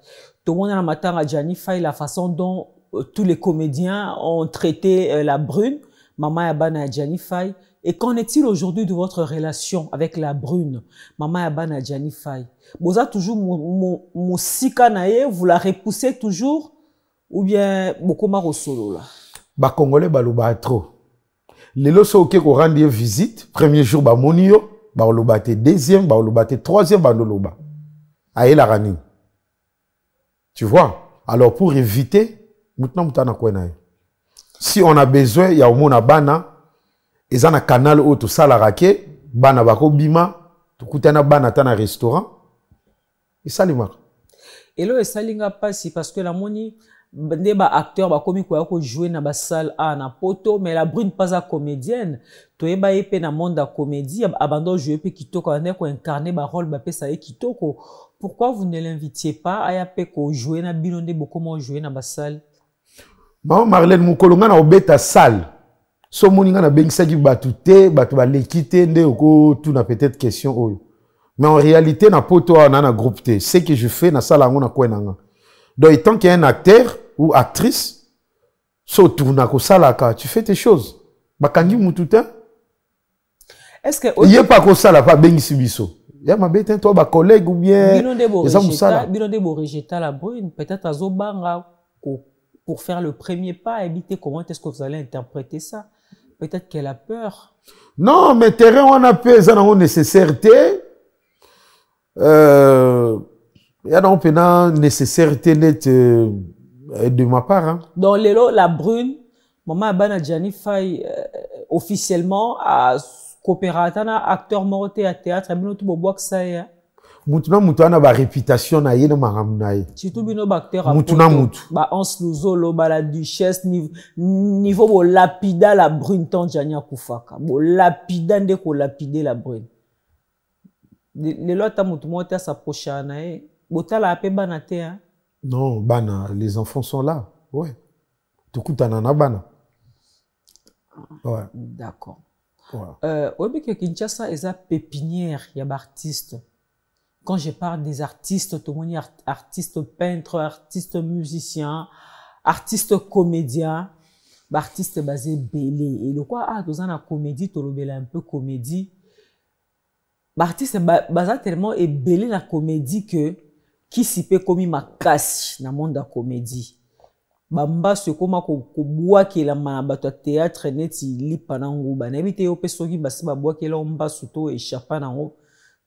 Tout le monde a matanga Gianni Faye la façon dont tous les comédiens ont traité la Brune, Maman Yabana Gianni Faye. Et qu'en est-il aujourd'hui de votre relation avec la Brune, Maman Yabana Gianni Faye? Vous avez toujours mon sikanaye, vous la repoussez toujours ou bien beaucoup marre solo là? Ba Congolais baluba trop. Lelo so ke ko rendre visite, premier jour ba monio, ba loba te deuxième, ba loba te troisième ba loba. Aye la rani. Tu vois? Alors pour éviter, maintenant mutana kwena. Si on a besoin, il y a au moins bana, ils ont un canal où tout ça la raquette, bana bako bima, tout coutana bana tana restaurant. Et ça les marque. Et là, ça linga pas si parce que la moni des acteurs ba komi ko jouer na ba salle a na poto mais la Brune pas à comédienne to e ba epé na monde da comédie abandon jouer pe kitoko na ko incarner ba rôle ba pe ça e kitoko. Pourquoi vous ne l'invitiez pas à yape ko jouer na bilonde beaucoup moins jouer na ba salle? Maman Marlène Mukolonga na obeta salle. So moninga na bengisa ki batu te, batu ba lekite nde ko tout na peut-être question oyo. Mais en réalité na poto na na groupe T, ce que je fais na salle ngona ko nanga. Donc tant qu'il y a un acteur ou actrice, so tourna ko salaka, tu fais tes choses. Bakangi mututa. Est-ce que il y a pas ko sala pas bengisi biso. Ya mabete toi ba collègue ou bien bilonde bo rejeta la Brune, peut-être azobanga pour faire le premier pas, éviter comment est-ce que vous allez interpréter ça. Peut-être qu'elle a peur. Non, mais terrain on a peu ça non nécessité. Il y a donc une nécessité nette de ma part. Hein. Dans la Brune, Maman Yabana Gianni Faye officiellement a coopéré acteur morté à théâtre, bino tout bobo ça ya. Mutuna mutu ana ba réputation na yena maram na ye. Surtout bino ba acteur à mutuna mutu. Ba Hans Luzolo ba la duchesse niveau bo lapida la Brune tant Gianni Akufaka. Bo lapida nde ko lapider la Brune. Les lois mutu monter s'approcher na ye. Botala ape bana te hein. Non, bana, les enfants sont là. Ouais. Tout coup tanana bana. Ouais. D'accord. Ouais. Obi que Kinshasa est une pépinière, il y a des artistes. Quand je parle des artistes, tout le monde artistes peintres, artistes musiciens, artistes comédiens, artistes basés belé. Et le quoi dans la comédie, tu le un peu comédie. Artiste basé tellement et belé la comédie que qui s'y peut comme ma casse dans le monde de la comédie. Bamba se koma ko bois qui la manabato théâtre net li panango ba na bité yo pesoki basi ba bois qui la omba suto et chapa nango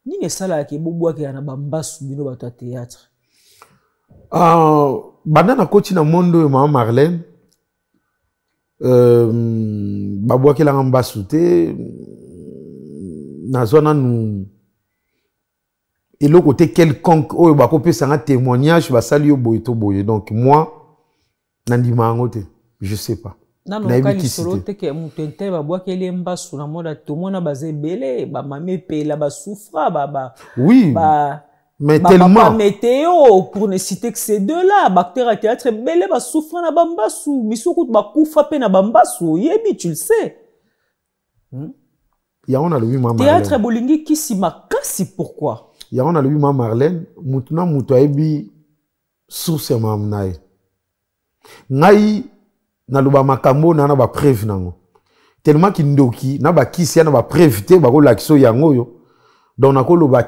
ni ne sala ke bois qui na bamba su bino bato théâtre. Banda na koti na monde Maman Marlène ba bois qui la omba suté na zona nous et le côté quelconque oh ba ko pesa un témoignage ba sali yo boyeto boye donc moi Nandima angote, je sais pas. Non, non, quand il solo te que mutentel ba bois qu'elle emba sur la mode tout monde basé belé, ba mamé paye là ba souffra ba. Oui. Mais tellement météo pour ne citer que ces deux là, bactéries théâtre belé ba souffra na bambasu, misoko ba kufa pe na bambasu, yebi tu le sais. Ya on a le Maman Marlène. Théâtre bolingi qui si makasi pourquoi? Ya on a le Maman Marlène, mutuna muto ebi source mamnae. Ngai na luba makambo na ba preuve nango tellement ki ndoki na ba kisi na ba preuve te ba ko lakiso yango yo donc na ko luba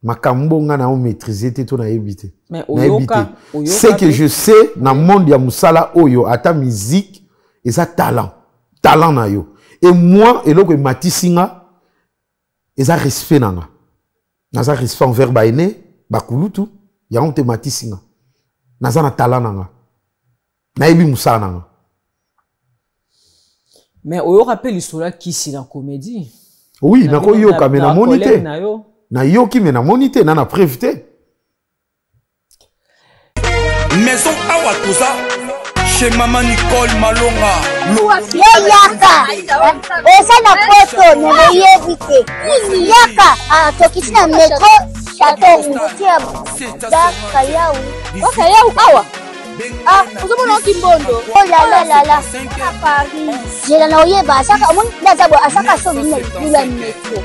makambo nga na o maîtriser te to na ebité mais oyoka c'est que je sais na monde ya musala oyo ata musique et ça talent na yo et moi eloko matisinga et ça respect nanga na ça respect envers ba ene ba kulutu ya on te matisinga na ça na talent nanga. Mais on rappelle l'histoire qui si la comédie. Oui, na ko yoka mais na monité. Na yoki mais na monité, na prévité. Maison Awatusa chez Maman Nicole Malonga. Yaka. Esa na poto na yebite. Yaka tokisi na metro chateau mutia da kayau. O kayau awa. Ah, vous avez un kimbondo. Oh là là là là. À Paris. J'ai la noyé, bah, ça, on a d'abord, à chaque fois, il y a une métro.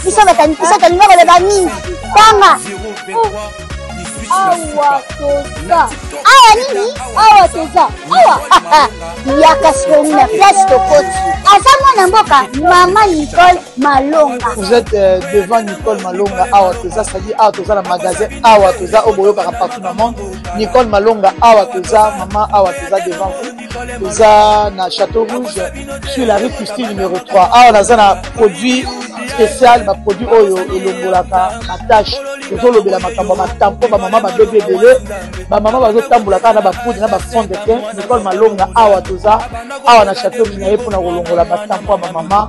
Ils sont à Nini. Tanga. Awa, Toza. Awa, Nini. Awa, Toza. Awa. Il y a cassé une place de côté. À ça, mon amboka, Maman Nicole Malonga. Vous êtes devant Nicole Malonga, Awa Toza, c'est-à-dire Awa Toza, le magasin Awa Toza, au Boyo, partout dans le monde. Nicole Malonga, Awa Toza, Maman Awa Toza devant vous. Toza, na Château Rouge, sur la rue Christine numéro 3. Awa, on a un produit spécial, un produit Oyo, et le Moulaka, ma tâche. Toujours le makambo, ma tampo, ma maman, ma bébé bébé, ma maman va zo tambulaka na ba poudre na ba fond de teint. Nicole Malonga, Awa Toza, Awa na Château Minaye pour na kolongola ba tampo ma maman,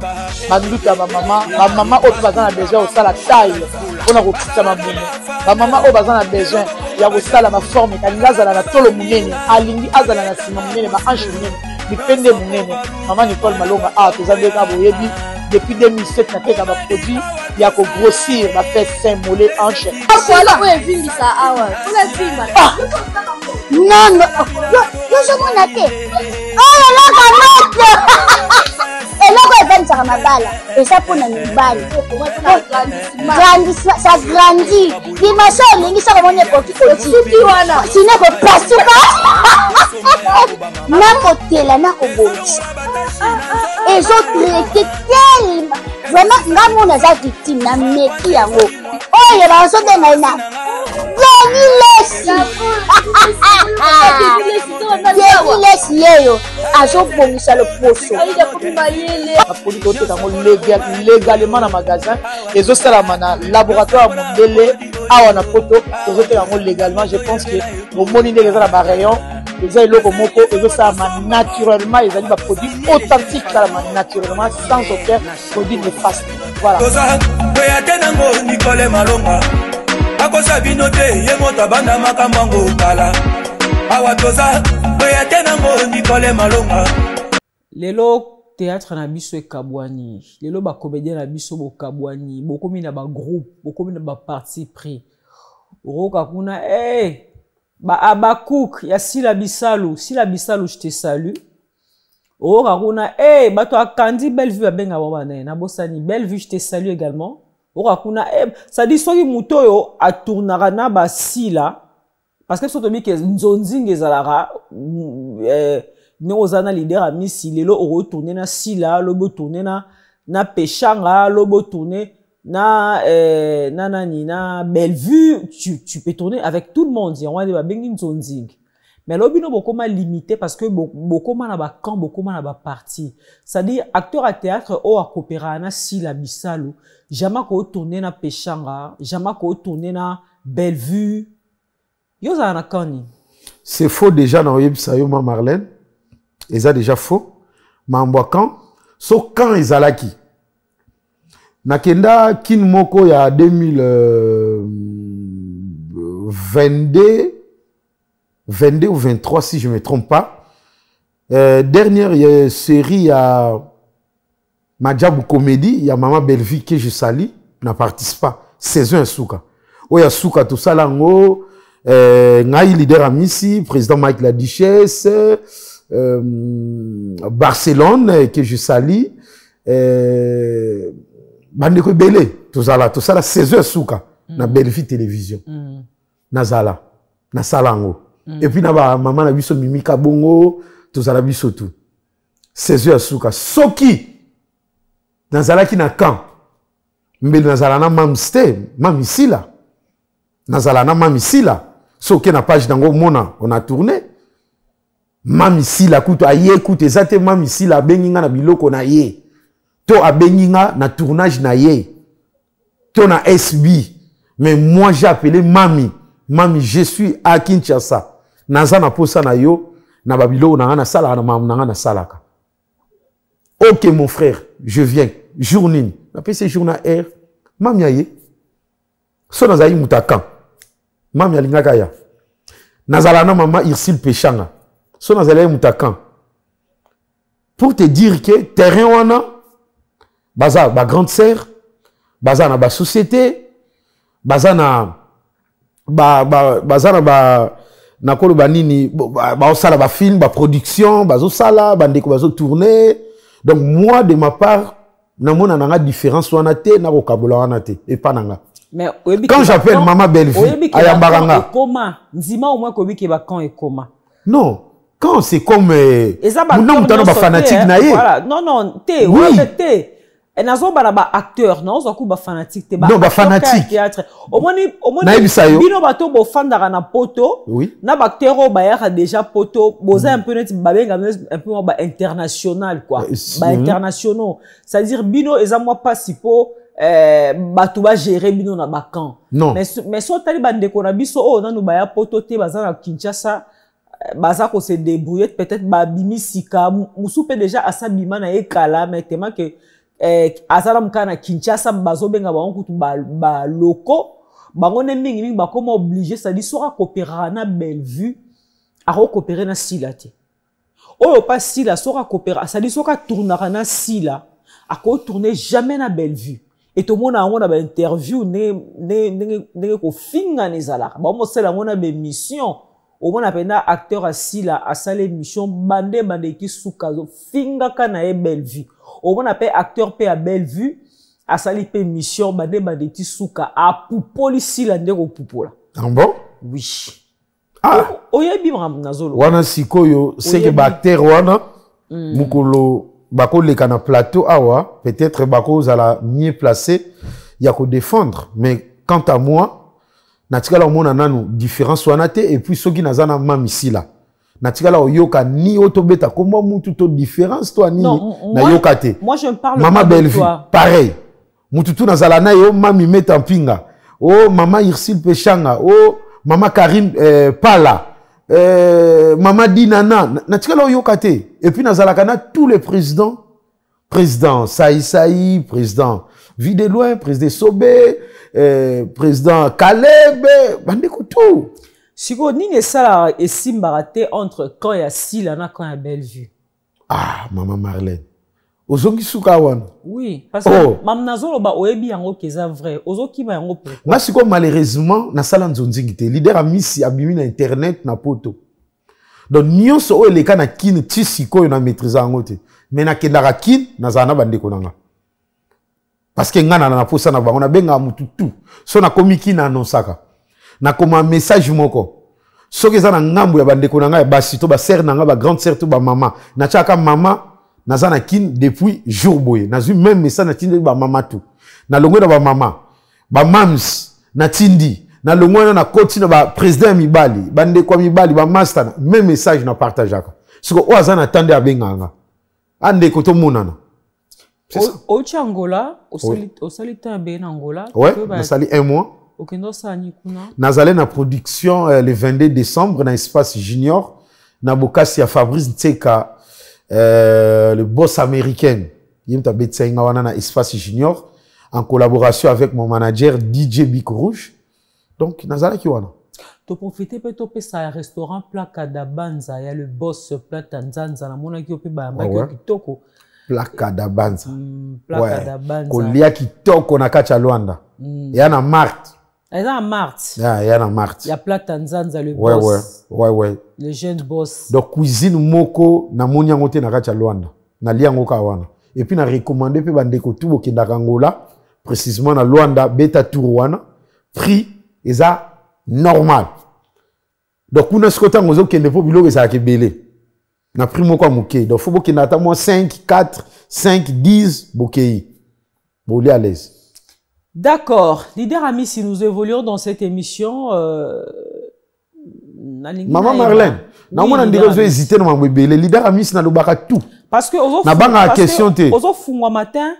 ma nduta ma maman au bazan a besoin au sala taille pour na kokita ma bomo. Ma maman au bazan a besoin ya ko sala ma forme kalinga zala na tolo munene, alingi azala na sima munene, ma hanche munene, bipende munene. Maman Nicole Malonga, Awa Toza ndeka boyebi depuis 2007 na teka ba produit ya ko grossir ba fait sein mollet hanche. Voilà où est venu ça awa. Non non. Yo je m'en atte. Oh là là et là quoi ben ça mabala. Et ça pour na mibali. Grandissement, ça grandit. Dimanche lingi ça comme on est petit petit. Sinon ko pasuka. Na kotela na ko bonisa. Et je traité tellement vraiment ngamu na za victime na meki yango. Oh ya ba so de na ina. Lesi yeyo azobongisa le poso. Produit côté dans légalement dans magasin et zo salama na laboratoire mondele awa na poto zo te yango légalement. Je pense que au moni ndenge za ba rayon les loko moko et zo salama naturellement, ils ont des produits authentiques salama naturellement sans aucun produit néfaste. Voilà. Nicole Malonga akosa binote ye moto banda makambango kala Awa Toza boyatenango Nicole Malonga. Lelo théâtre na biso e kabwani, lelo ba comédien na biso bo kabwani, bokomi na ba groupe, bokomi na ba parti pris. Roka kuna ba Abakouk ya Sila Bisalu je te salue. Roka kuna bato akandi Bellevue abenga bana na bosani Bellevue je te salue également. Kuna ça dit soki muto yo a tournera na ba Sila parce que soto mi ke nzonzinge zalara ne ozana leader a misi lelo oro tourner na Sila lobo tourner na Pechanga lobo tourner na nani na Bellevue tu peux tourner avec tout le monde on va dire ba bengi nzonzinge mais lobi no bokoma limité parce que bokoma na ba camp bokoma na ba parti ça dit acteur à théâtre o a coopérer na Sila Bisalu jamais ko tourner na Pechanga jamais ko tourner na Bellevue yo za na kani c'est faux déjà na oyebisa yo ma Marlène et ça déjà faux mambo quand so quand ezalaki nakenda kin moko ya 2022 ou 23 si je me trompe pas dernière série à Madjabou Comédie, il y a Maman Bellevue que je salue, n'a participé pas. Saison Souka. Oya Souka, tout ça là, Ngaï leader à Missy, président Mike la Duchesse, Barcelone que je salue, Bandeko Belé, tout ça là, saison Souka, na Bellevue Télévision, na Zala, na Salango. Et puis na Maman na biso Mimika Bongo, tout ça là biso tout. Saison Souka, Soki. Nazalaki na camp. Mbele nazala na mamste, mamisila. Nazala na mamisila. Soki na page dango mona, on a tourné. Mamisila kuto aye kuto ezate mamisila benginga na biloko na ye. To abenginga na tournage na ye. To na SB. Mais moi j'ai appelé Mami. Mami, je suis à Kinshasa. Nazana posa na yo, na babilo na na sala na mam na salaka. Ok mon frère, je viens. Journine. Après ces journées air. Mami aye. So nazayi mutakan. Mami alingaka ya. Nazala na mama Irsil Pechanga. So nazala mutakan. Pour te dire que terrain wana baza ba grande sœur, baza na ba société, baza na bazana nakolo banini ba sala ba film ba production bazo sala bandeko bazo tourner. Donc moi de ma part namona nanga différence wana te na kokabula wana te et pas nanga. Mais quand j'appelle maman Bellevue ayambaranga comment nzima au moins kobi ke ba quand et comment. Non, quand c'est comme non mutano ba fanatique na ye. Voilà, non te oui te. Et nazo ba acteur non zo ku ba fanatique te ba. Non ba fanatique. Théâtre. Au moins bino bato bo fandara na poto. Oui. Na ba acteur o ba ya déjà poto boza un peu net ba benga un peu ba international quoi. Ba internationaux. C'est-à-dire bino eza moi pas sipo bato ba gérer bino na ba camp. Non. Mais so tali ba ndeko na biso o na no ba ya poto te baza na Kinshasa. Baza ko se débrouiller peut-être ba bimi sika musu pe déjà asabima na ekala mais tellement que azala mkana Kinshasa bazo benga ba onkutu ba loko bangone mingi ba comme obligé ça dit sera coopérer na Bellevue a coopérer na Silate oyo pas Sila sera coopérer ça dit sera tournera na Sila a ko tourner jamais na Bellevue et tout monde a on a ba interview ne ko finga nezala ba mo sala on a be mission au moins appena acteur à Sila a salé mission bande ki sukazo finga kana e Bellevue. Au moins appelle acteur pe à Bellevue a sali pe mission bande ti suka a poupoli Sila ndeko poupola. Ah bon? Oui. Ah. Oyebi nazolo. Wana sikoyo c'est que acteur wana mukolo bako le kana plateau awa peut-être bako zala mieux placé ya ko défendre mais quant à moi natikala omona nanu différence wana te et puis soki nazana mamisila natikala oyoka ni otobeta komba mutu to différence toi ni na yoka te. Moi je parle maman Bellevue pareil mutu tu nazala na yo mami meta mpinga oh maman Irsil Pechanga oh maman Karim Pala maman Dinana natikala oyoka te et puis nazala kana tous les président Saï président Videloin président Sobé président Caleb, bandeko tout. Siko nini sala esimbaraté entre quand ya Sila na quand ya Bellevue. Ah, maman Marlène. Ozongi suka wana. Oui, parce que mam nazolo ba oyebi yango keza vrai. Ozoki ba yango pourquoi. Nga siko malheureusement na sala nzonzingi te. Leader a misi abimi na internet na poto. Donc nyonso o eleka na kin ti siko na maîtriser yango te. Mais na kendaka kin na zana bandeko nanga. Parce que ngana na posa na bango na benga mutu tout so na komiki na annonçaka na koma message moko so ke za na ngambu ya bandeko na ngai basi to ba sœur na ngai ba grande sœur to ba maman na chaka maman na za na kin depuis jour boye na zu même message na tindi ba maman tout na longo na ba maman ba mams na tindi na longo na koti na ba président mibali bandeko mibali ba master même message na partageaka siko o za na tande abenganga ande ko to munana. Au Angola, au Salita en Angola. Ouais, on sali un mois. Ok, non, ça n'y kuna. Nazalé na production le 22 décembre dans Espace Junior. Na bokasi ya Fabrice Ntseka, le boss américain. Yimta betsenga wana na Espace Junior en collaboration avec mon manager DJ Bic Rouge. Donc nazala ki wana. To profiter peut-être ça un restaurant Plaka da Banza, il y a le boss Plata Nzanza na mona ki opi ba mbaki kitoko. Plaka da Banza. Plaka da Banza. Kolia kitoko na kacha Luanda. Ya na Marthe. Il y a Marthe. Il y a Marthe. Il y a Plata Nzanza le boss. Ouais. Le jeune boss. Donc cuisine moko na moni yango te na kacha Luanda. Na liango ka wana. Et puis na recommander pe bandeko tout bokenda Angola, précisément na Luanda beta Tourwana. Prix eza normal. Donc kuna skota ngozo kende po biloko eza kebele. Na prix moko amuke. Donc faut bokenda ata moi 5, 4, 5, 10 bokei. Boli à l'aise. D'accord. Leader ami, si nous évoluons dans cette émission, Maman Marlène, na mona ndiko zo hésiter na mambebele. Leader ami si na lobaka tout. Parce que ozo na banga question te. Ozo fungwa matin.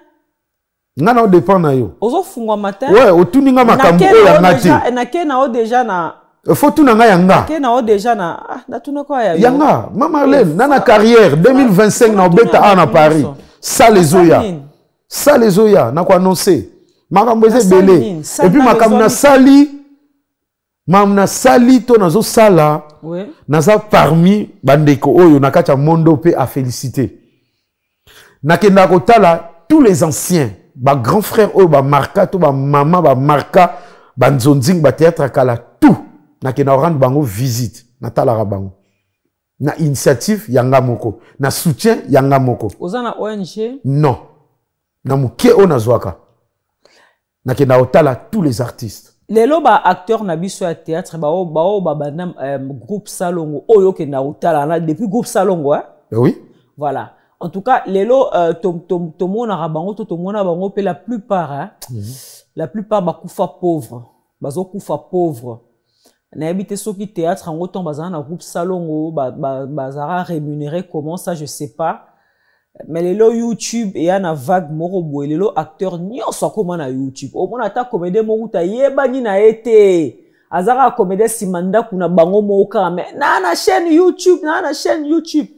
Nga na dépend na yo. Ozo fungwa matin. Ouais, otuni nga makambo ya ngati. Na ke na o déjà na faut tout nga yanga. Ke na o déjà na tuna kwa ya. Yanga, Maman Marlène, na carrière 2025 na obeta à Paris. Ça les oya. Ça les oya na ko annoncer. Makambo eze belé. Et puis makambo na sali Mamna sali to nazo sala. Ouais. Naza parmi bandeko oyo nakacha mondo pe a féliciter. Nakenda kotala tous les anciens, ba grand frère oyo ba marka to ba maman ba marka banzonzing ba théâtre kala tout na ke na rendre bango visite na tala bango na initiative yanga moko na soutien yanga moko ozana ONG non na muke ona zwaka na ke na otala tous les artistes lelo ba acteur na biso ya théâtre ba bana groupe Salongo oyo ke na otala na depuis groupe Salongo hein oui voilà en tout cas lelo to mona rabango to mona bango pe la plupart hein la plupart ba kufa pauvre bazo kufa pauvre na habité soki théâtre en autant bazana na groupe Salongo bazara rémunéré comment ça je sais pas mais lelo YouTube et na vague moko boy lelo acteur nyonso comment na YouTube au mona ta comédie mo uta yebani na été azara comédie simanda kuna bango moka mais na chaîne YouTube na chaîne YouTube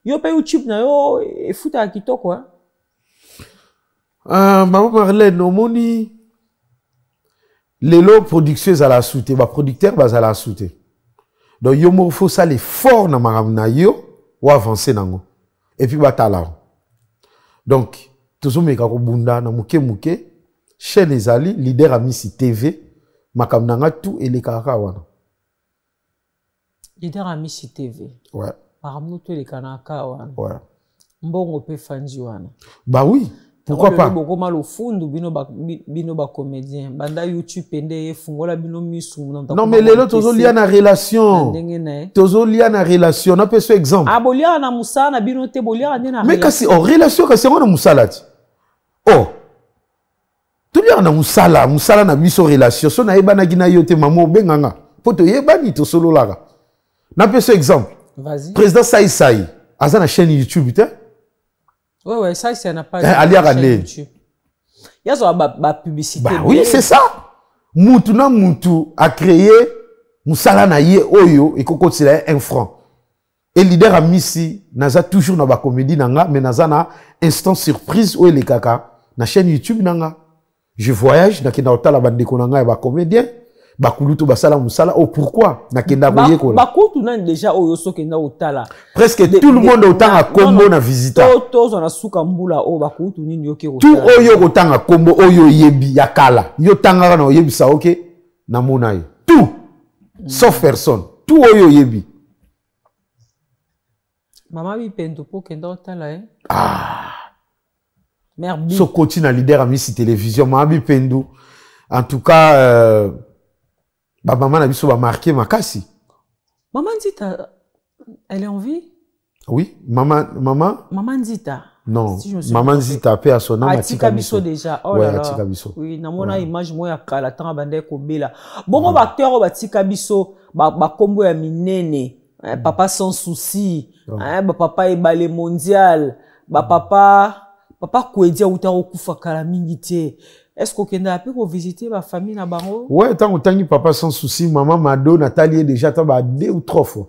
yo pe YouTube na yo e futa kitoko hein maman Marlène omoni lelo production à la soute ba producteur ba za la soute donc yo mo faut ça l'effort na maram na yo ou avancer nango et puis batala donc toujours meka ko bunda na muke chaîne ezali leader à Miss TV makam nanga tout et les kaka wana leader à Miss TV ouais maram tout les kanaka wana ouais mbongo pe fanji wana bah oui pourquoi pas beaucoup mal au fond bino ba comédien banda YouTube pende fungola bino misu non mais les autres toujours lié na relation toujours lié na relation on peut ce exemple ah bolia na musa na bino te bolia na mais kasi en relation kasi on na musala ti oh tout lié na musala na biso relation so na yebana gina yote mamo benganga poto yebani to solo laka na peut ce exemple vas-y président Saï azana chaîne YouTube te ouais, ça, c'est n'a pas. YouTube. Il y a ba publicité. Bah oui, c'est ça. Moutou na moutou a créé Moussala na ye oyo et koko c'est 1 franc. Et leader a misi naza toujours na ba comédie nanga mais naza na instant surprise ou les kaka na chaîne YouTube nanga. Je voyage na kenda otala bande ko nanga ba comédien. Bakulutu basala musala oh pourquoi na kenda boye ko la bakutu nan déjà oyo so kenda otala presque tout le monde otanga combo na visita to na suka mbula o bakutu nini yoki tout oyo otanga combo oyo yebi ya kala yo tanga na yebi sa OK na mona yo tout sauf personne tout oyo yebi mama bi pendo po kenda otala merde so continue na leader à Miss Télévision mama bi pendo en tout cas ba maman a biso ba marqué makasi. Maman Nzita, elle est en vie? Oui, maman. Maman Nzita. Non, si maman Nzita paix à son nom. Atika biso déjà. Oh là là. Atika biso. Oui, na mona image moya kala tanga bande ko bela. Bongo ba acteur ba tika biso ba kombo ya minene. Papa sans souci. Ba papa ebale mondial. Ba papa kwedia uta okufa kala mingi te. Est-ce qu'on a pu visiter ma famille na bango? Ouais, tant que papa sans souci, maman Mado, Nathalie déjà 2 ou 3 fois.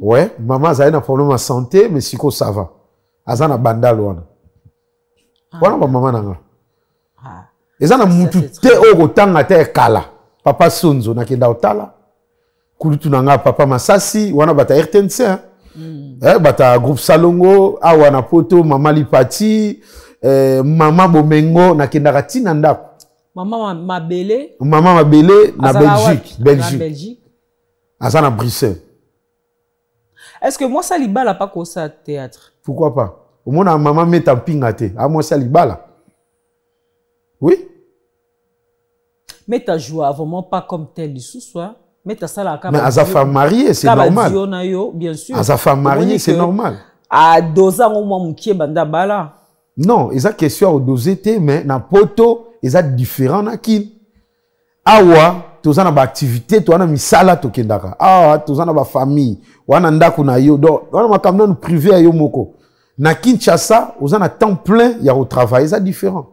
Ouais, maman a un problème de santé, mais si ça va. Azana bandal wana. Wana ba maman nanga. Ezana mutu te o tanga te kala. Papa Sonzo na kenda otala. Kulutu nanga papa Masasi, wana bata RTNC. Bata groupe Salongo, awana poto mama Lipati. Mama Bomengo na kendaka tina ndako. Mama Mabele na Belgique. Azana Bruxelles. Est-ce que moi ça libala pas comme ça théâtre? Pourquoi pas? Au moins maman met en pingate. Ah moi ça libala. Oui. Mais t'as joué vraiment pas comme tel ce soir. Mais t'as ça là mais à sa femme mariée c'est normal. Bien sûr. À sa femme mariée c'est normal. À 2 ans au moins moukié banda bala. Non, ils ont question au dosé mais na poto ils ont différent na kin. Awa, tous en a activité, tous en a misala to kendaka. Ah, tous en a famille, wana ndaku na yo. Donc, on a quand même privé à yo moko. Na Kinshasa, vous en a temps plein, il y a au travail, ça différent.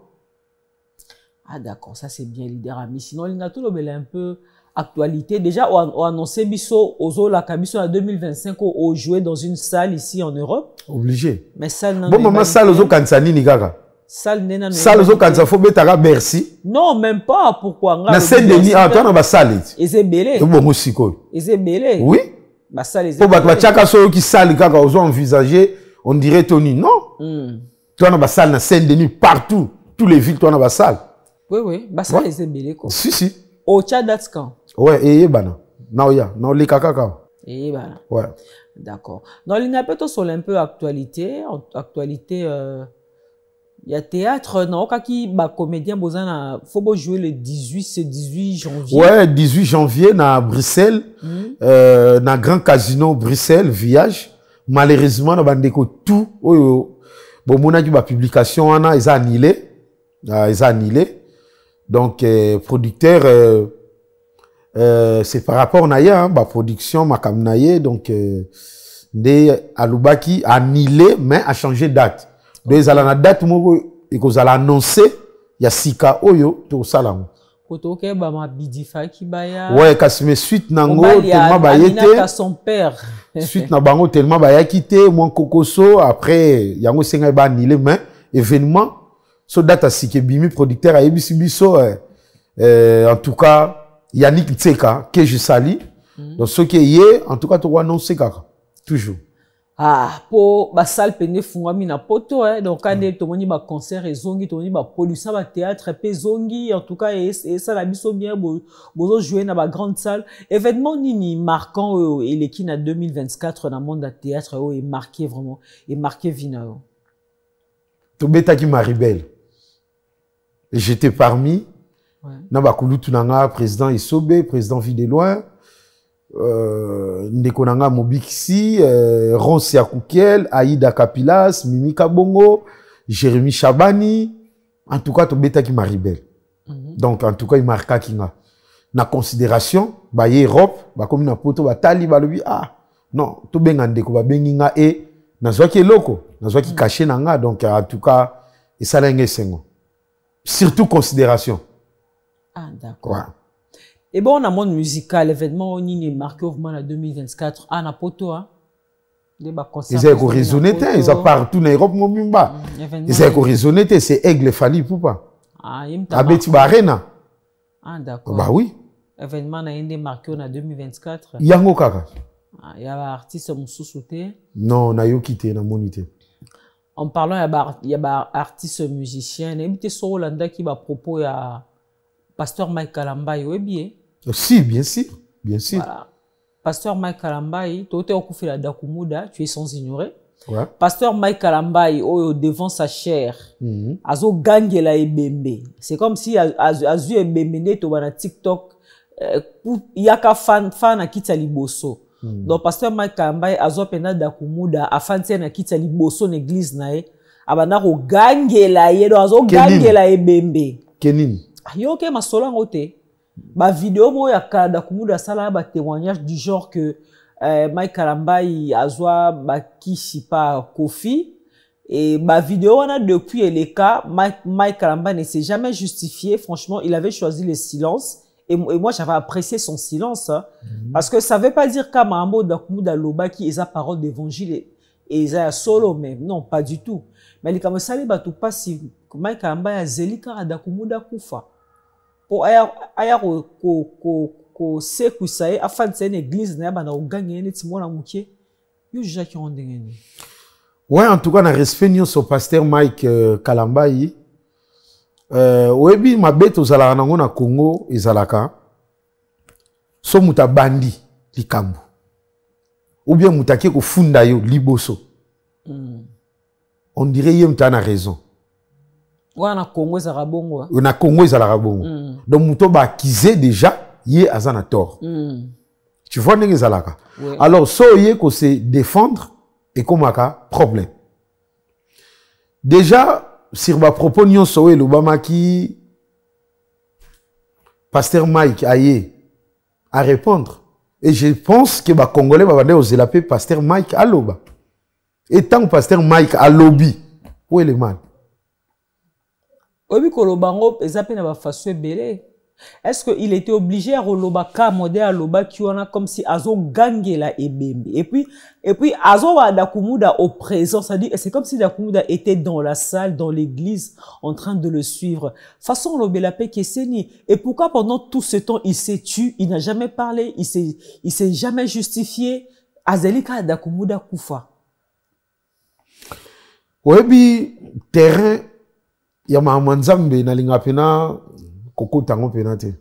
Ah d'accord, ça c'est bien leader ami. Sinon, il y a tout le un peu actualité. Déjà, on a annoncé biso ozo la kabiso en 2025 on jouer dans une salle ici en Europe. Obligé. Mais salle bon maman salle ozo kansani ni gaga. Salle nena. Salle ozo kansa faut betara Bercy. Non, même pas pourquoi na Saint-Denis ah toi na ba salle. Ezebele. Bon musiko. Ezebele. Oui. Ba salle ezebele. Pour ba chaka so qui salle gaga ozo envisager on dirait Tony non. Toi na ba salle na Saint-Denis partout, tous les villes toi na ba salle. Oui, bah ça les ébélés quoi. Si. Au Tchad, date quand? Ouais, et bana. Naoya, non les kaka. Et bana. Ouais. D'accord. Dans l'inapéto sur un peu actualité, il y a théâtre, non, qui ba comédien bozana, faut jouer le 18 janvier. Ouais, 18 janvier na Bruxelles, na Grand Casino Bruxelles, Village. Malheureusement, na bandeko tout, bon, mon a ba publication, on a, ils a annulé. Donc, producteur, c'est par rapport à hein, bah, production, ma kamnaye, donc, de Alubaki a annulé, mais a changé de date. Donc, ils ont la date, et qu'ils ont annoncé, il y a Sika Oyo, tout ça là. Kotoke, bah, ma bidifa qui baya. Ouais, Kasime suite, nango, tellement bayete. Son père. Suite, na bango, tellement bayakite, moi, Kokoso, après, yango senga ba annulé, mais, événement, so date à Sike Bimi, producteur à ABC Bisso, en tout cas, Yannick Tseka, que je salue. Donc, ce qui est hier, en tout cas, tu vois annoncer toujours. Ah, pour ba salle pene fungami na poto, donc quand tu moni ba concert et zongi, tu moni ba production ba théâtre et zongi, en tout cas, et ça la biso bien, bozo jouer na ba grande salle. Événement nini marquant, et l'équipe na 2024 dans le monde de théâtre, est marqué vraiment, est marqué vina. Tu bêta qui Maribel. J'étais parmi. Nabakulu Tunanga, président Isobe, président Videloin, Ndekonanga Mobixi, Ron Siakoukiel, Aïda Kapilas, Mimi Kabongo, Jérémy Chabani. En tout cas, tu bêta qui Maribel. Donc, en tout cas, il marqua Kinga. Na considération, ba Europe, ba comme na poto, ba tali, ba lobi, ah, non, tu bengande ko ba benginga et na zwa ki loko, na zwa ki caché nanga. Donc, en tout cas, et ça l'engé sengo. Surtout considération. Ah, d'accord. Ouais. Et bon, on a monde musical, l'événement, on y est marqué au moins en 2024. Ah, na poto, hein? Ils ont raisonné, ils ont partout en Europe, Mobimba. Ils ont raisonné, c'est Aigle Fali Poupa. Ah, il y a Betty Barena. Ah, d'accord. Bah oui. L'événement a été marqué en 2024. Yango Kaka. Ah, il y a un artiste qui non, na yo quitté, na monité. En parlant, il y a un artiste musicien, il y a un Hollanda qui va propos à Pasteur Mike Kalambaye, oui, bien. Si, bien sûr, bien sûr. Voilà. Pasteur Mike Kalambaye, tu es au coup de la Dakumuda, tu es sans ignorer. Ouais. Pasteur Mike Kalambaye, devant sa chair, azo gangue la ebembe. C'est comme si azu ebembe to na TikTok, il y a ka fan à kita liboso. Donc Pasteur Mike Kalambaye azo pena Dakumuda afan na kita liboso l'église nae, abana ko gangue la yedo azo gangue la ebembe. Kenin. Yo ke masola ngote. Ba vidéo mo ya Dakumuda sala ba témoignage du genre que Mike Kalambaye azwa ba kishipa Kofi et ma vidéo on a depuis les cas Mike Kalambaye ne s'est jamais justifié. Franchement, il avait choisi le silence et moi j'avais apprécié son silence hein, parce que ça veut pas dire qu'à Mambo Dakumuda loba qui est sa parole d'évangile et ça solo même non pas du tout. Mais les comme ça les ba tout pas si Mike Kalambaye azelika Dakumuda kufa pour aya ko seku sae afin de une église na bana oganye ne timona mukie yo jaki ondengeni. Ouais, en tout cas na respect nyo so pasteur Mike Kalambaye webi mabeto ozalaka nango na Congo ezalaka so muta bandi likambo ou bien mutaki ko funda yo liboso. On dirait yem ta na raison. Ouais, na Congo ezalaka bongo. Na Congo ezalaka bongo. Donc muto ba akizé déjà yé azana tort. Tu vois n'est zalaka. Oui. Alors so yé ko se défendre et komaka problème. Déjà sur ma propos nyon so e l'Obama qui pasteur Mike aye à répondre et je pense que ba congolais ba bande ozelape pasteur Mike à loba. Et tant pasteur Mike à lobby où est le mal? Obi kolobango ezape na ba faso belé. Est-ce qu'il était obligé à roloba ka modé à loba qui on a comme si azo gangue la ebembe et puis azo wa Dakumuda au présent, ça dit c'est comme si Dakumuda était dans la salle dans l'église en train de le suivre façon lobela pe keseni. Et pourquoi pendant tout ce temps il s'est tué, il n'a jamais parlé, il s'est jamais justifié. Azelika Dakumuda kufa webi terrain ya mamanzambe na linga pena koko tango penate.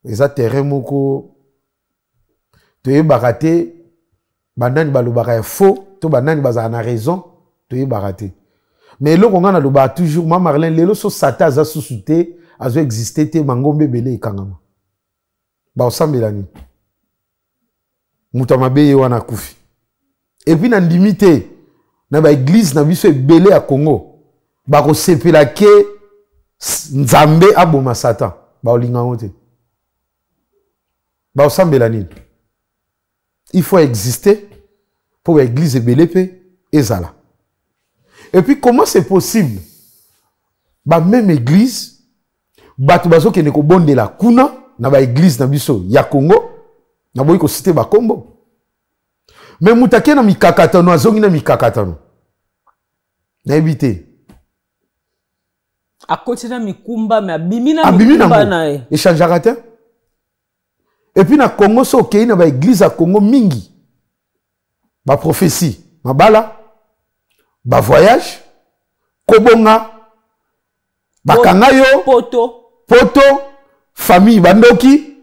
eza terrain moko toyebaka te banani balobaka ya faux to banani bazala na raison toyebaka te mais eloko nga nalobaka toujours ma Marlène lelo so sata aza susu te azo existe te mangombe ebele ekangama baosambela nini moto mabe ye wana akufi epuis na ndimi te na baeglise na biso ebele ya Congo bakosepela ke nzambe aboma satan baolingango te baosambela nini il faut exister pour l'église ebele pe ezala et puis comment c'est possible ba même église bato bazokende kobondela kuna na ba église na biso ya Congo na boyi ko citer ba kombo mais mutake na mikakatano azongi na mikakatano na ebité à côté na mikumba mais abimina mikumba na e échangeaka te et puis na Congo so okei na ba église ya Congo mingi ba prophétie mabala ba voyage kobonga bakanga yo poto famille bandoki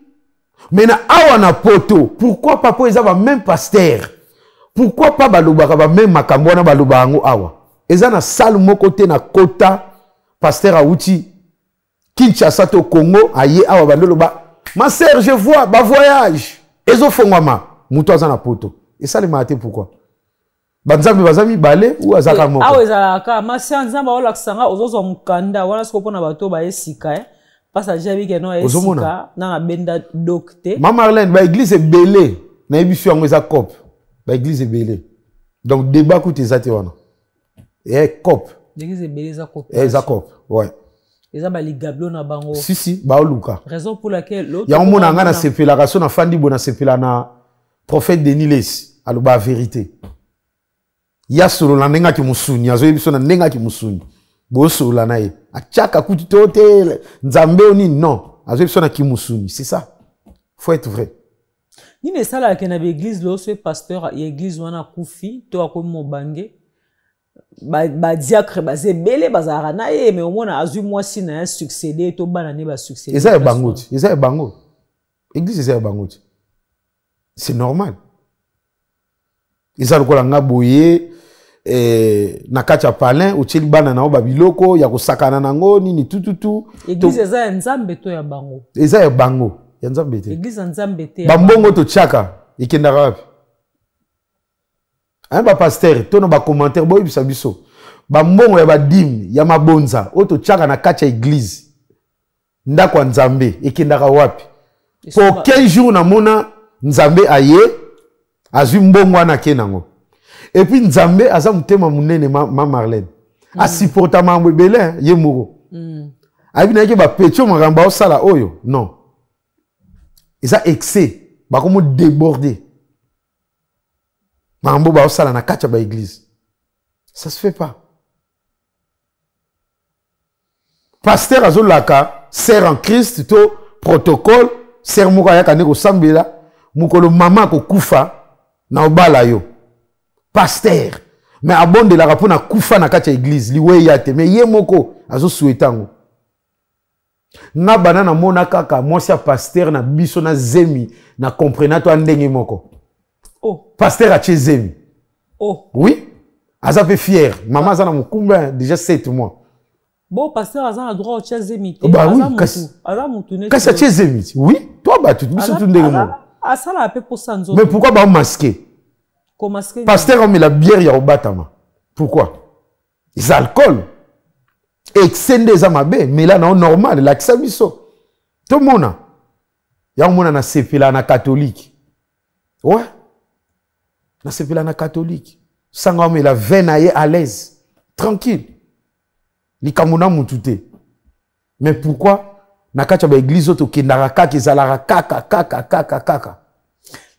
mais na awa na poto pourquoi pas po eza ba même pasteur pourquoi pas balobaka ba même makambo na baloba ngo awa eza na salle moko te na kota pasteur auti Kinshasa to Congo aye awa bandolo ba ma sœur je vois ba voyage ezofongwama muto aza na poto et ça le matin pourquoi banzambi bazami balé ou azaka moko awa ezalaka ma sœur nzamba olakisanga ozozo mukanda wana siko pona bato ba esika passager bike no esika na benda docte ma Marlène ba église belé na ebisu yango eza cop ba église belé donc débat koute ezate wana et cop l'église belé eza cop eza cop ouais eza ba ligablo na bango si ba oluka raison pour laquelle l'autre ya mona nga na sepela so na fandi bona sepela na prophète Denis Les aloba vérité ya solo na nenga ki musuni azo ebiso na nenga ki musuni bo solo na ye achaka kuti tote nzambe oni non azo ebiso na ki musuni c'est ça faut être vrai ni ne sala ke na église lo so pasteur ya église wana kufi to akomi mobange ba diacre bazebele bazara na ye mais au moins azu mwasi na succéder to bana ne ba succéder eza bangout eza bango église eza bangout c'est normal eza lokola nga boye na kacha palin ucheli bana na babiloko ya kosakana nango nini tututu église eza nzambe to ya bango eza ya bango ya nzambe te église nzambe te bambongo to chaka ikenda wapi ba pasteur to no ba commentaire boy bisa biso bambongo ya badim ya mabonza oto chaka na kacha église ndako nzambe ikenda wapi pour 15 jours na mona nzambe aye azwi mbongo wana kenango et puis nzambe aza mutema munene ma Marlène asupporta mambo ebele ye moko abi na ke ba petio magamba osala oyo non eza excès ba komo déborder mambo ba osala na kacha ba église ça se fait pas pasteur azolaka sert en Christ to protocole sert moko ayaka ne ko sambela mukolo mama ko kufa na obala yo pasteur mais abonde la rapona kufa na kacha église liwe yate mais ye moko azo souhaitango nga banana mona kaka mwasi ya pasteur na biso na zemi na comprena to ndenge moko oh pasteur a zemi oh oui aza pe fier maman aza na mukumba déjà 7 mois bon pasteur aza na droit au zemi bah oui aza mutu ne kasi a zemi oui toi ba tout biso tout ndenge moko asala pe pour ça nzo mais pourquoi ba masquer pasteur on met la bière ya obatama pourquoi les alcool excès za mabe mais là non normal la kisabiso tout le monde ya mona na sepela na catholique ouais na sepela na catholique sanga on met la veine à l'aise tranquille likamuna mutute mais pourquoi na kacha ba église auto kendara kaka ezalaka kaka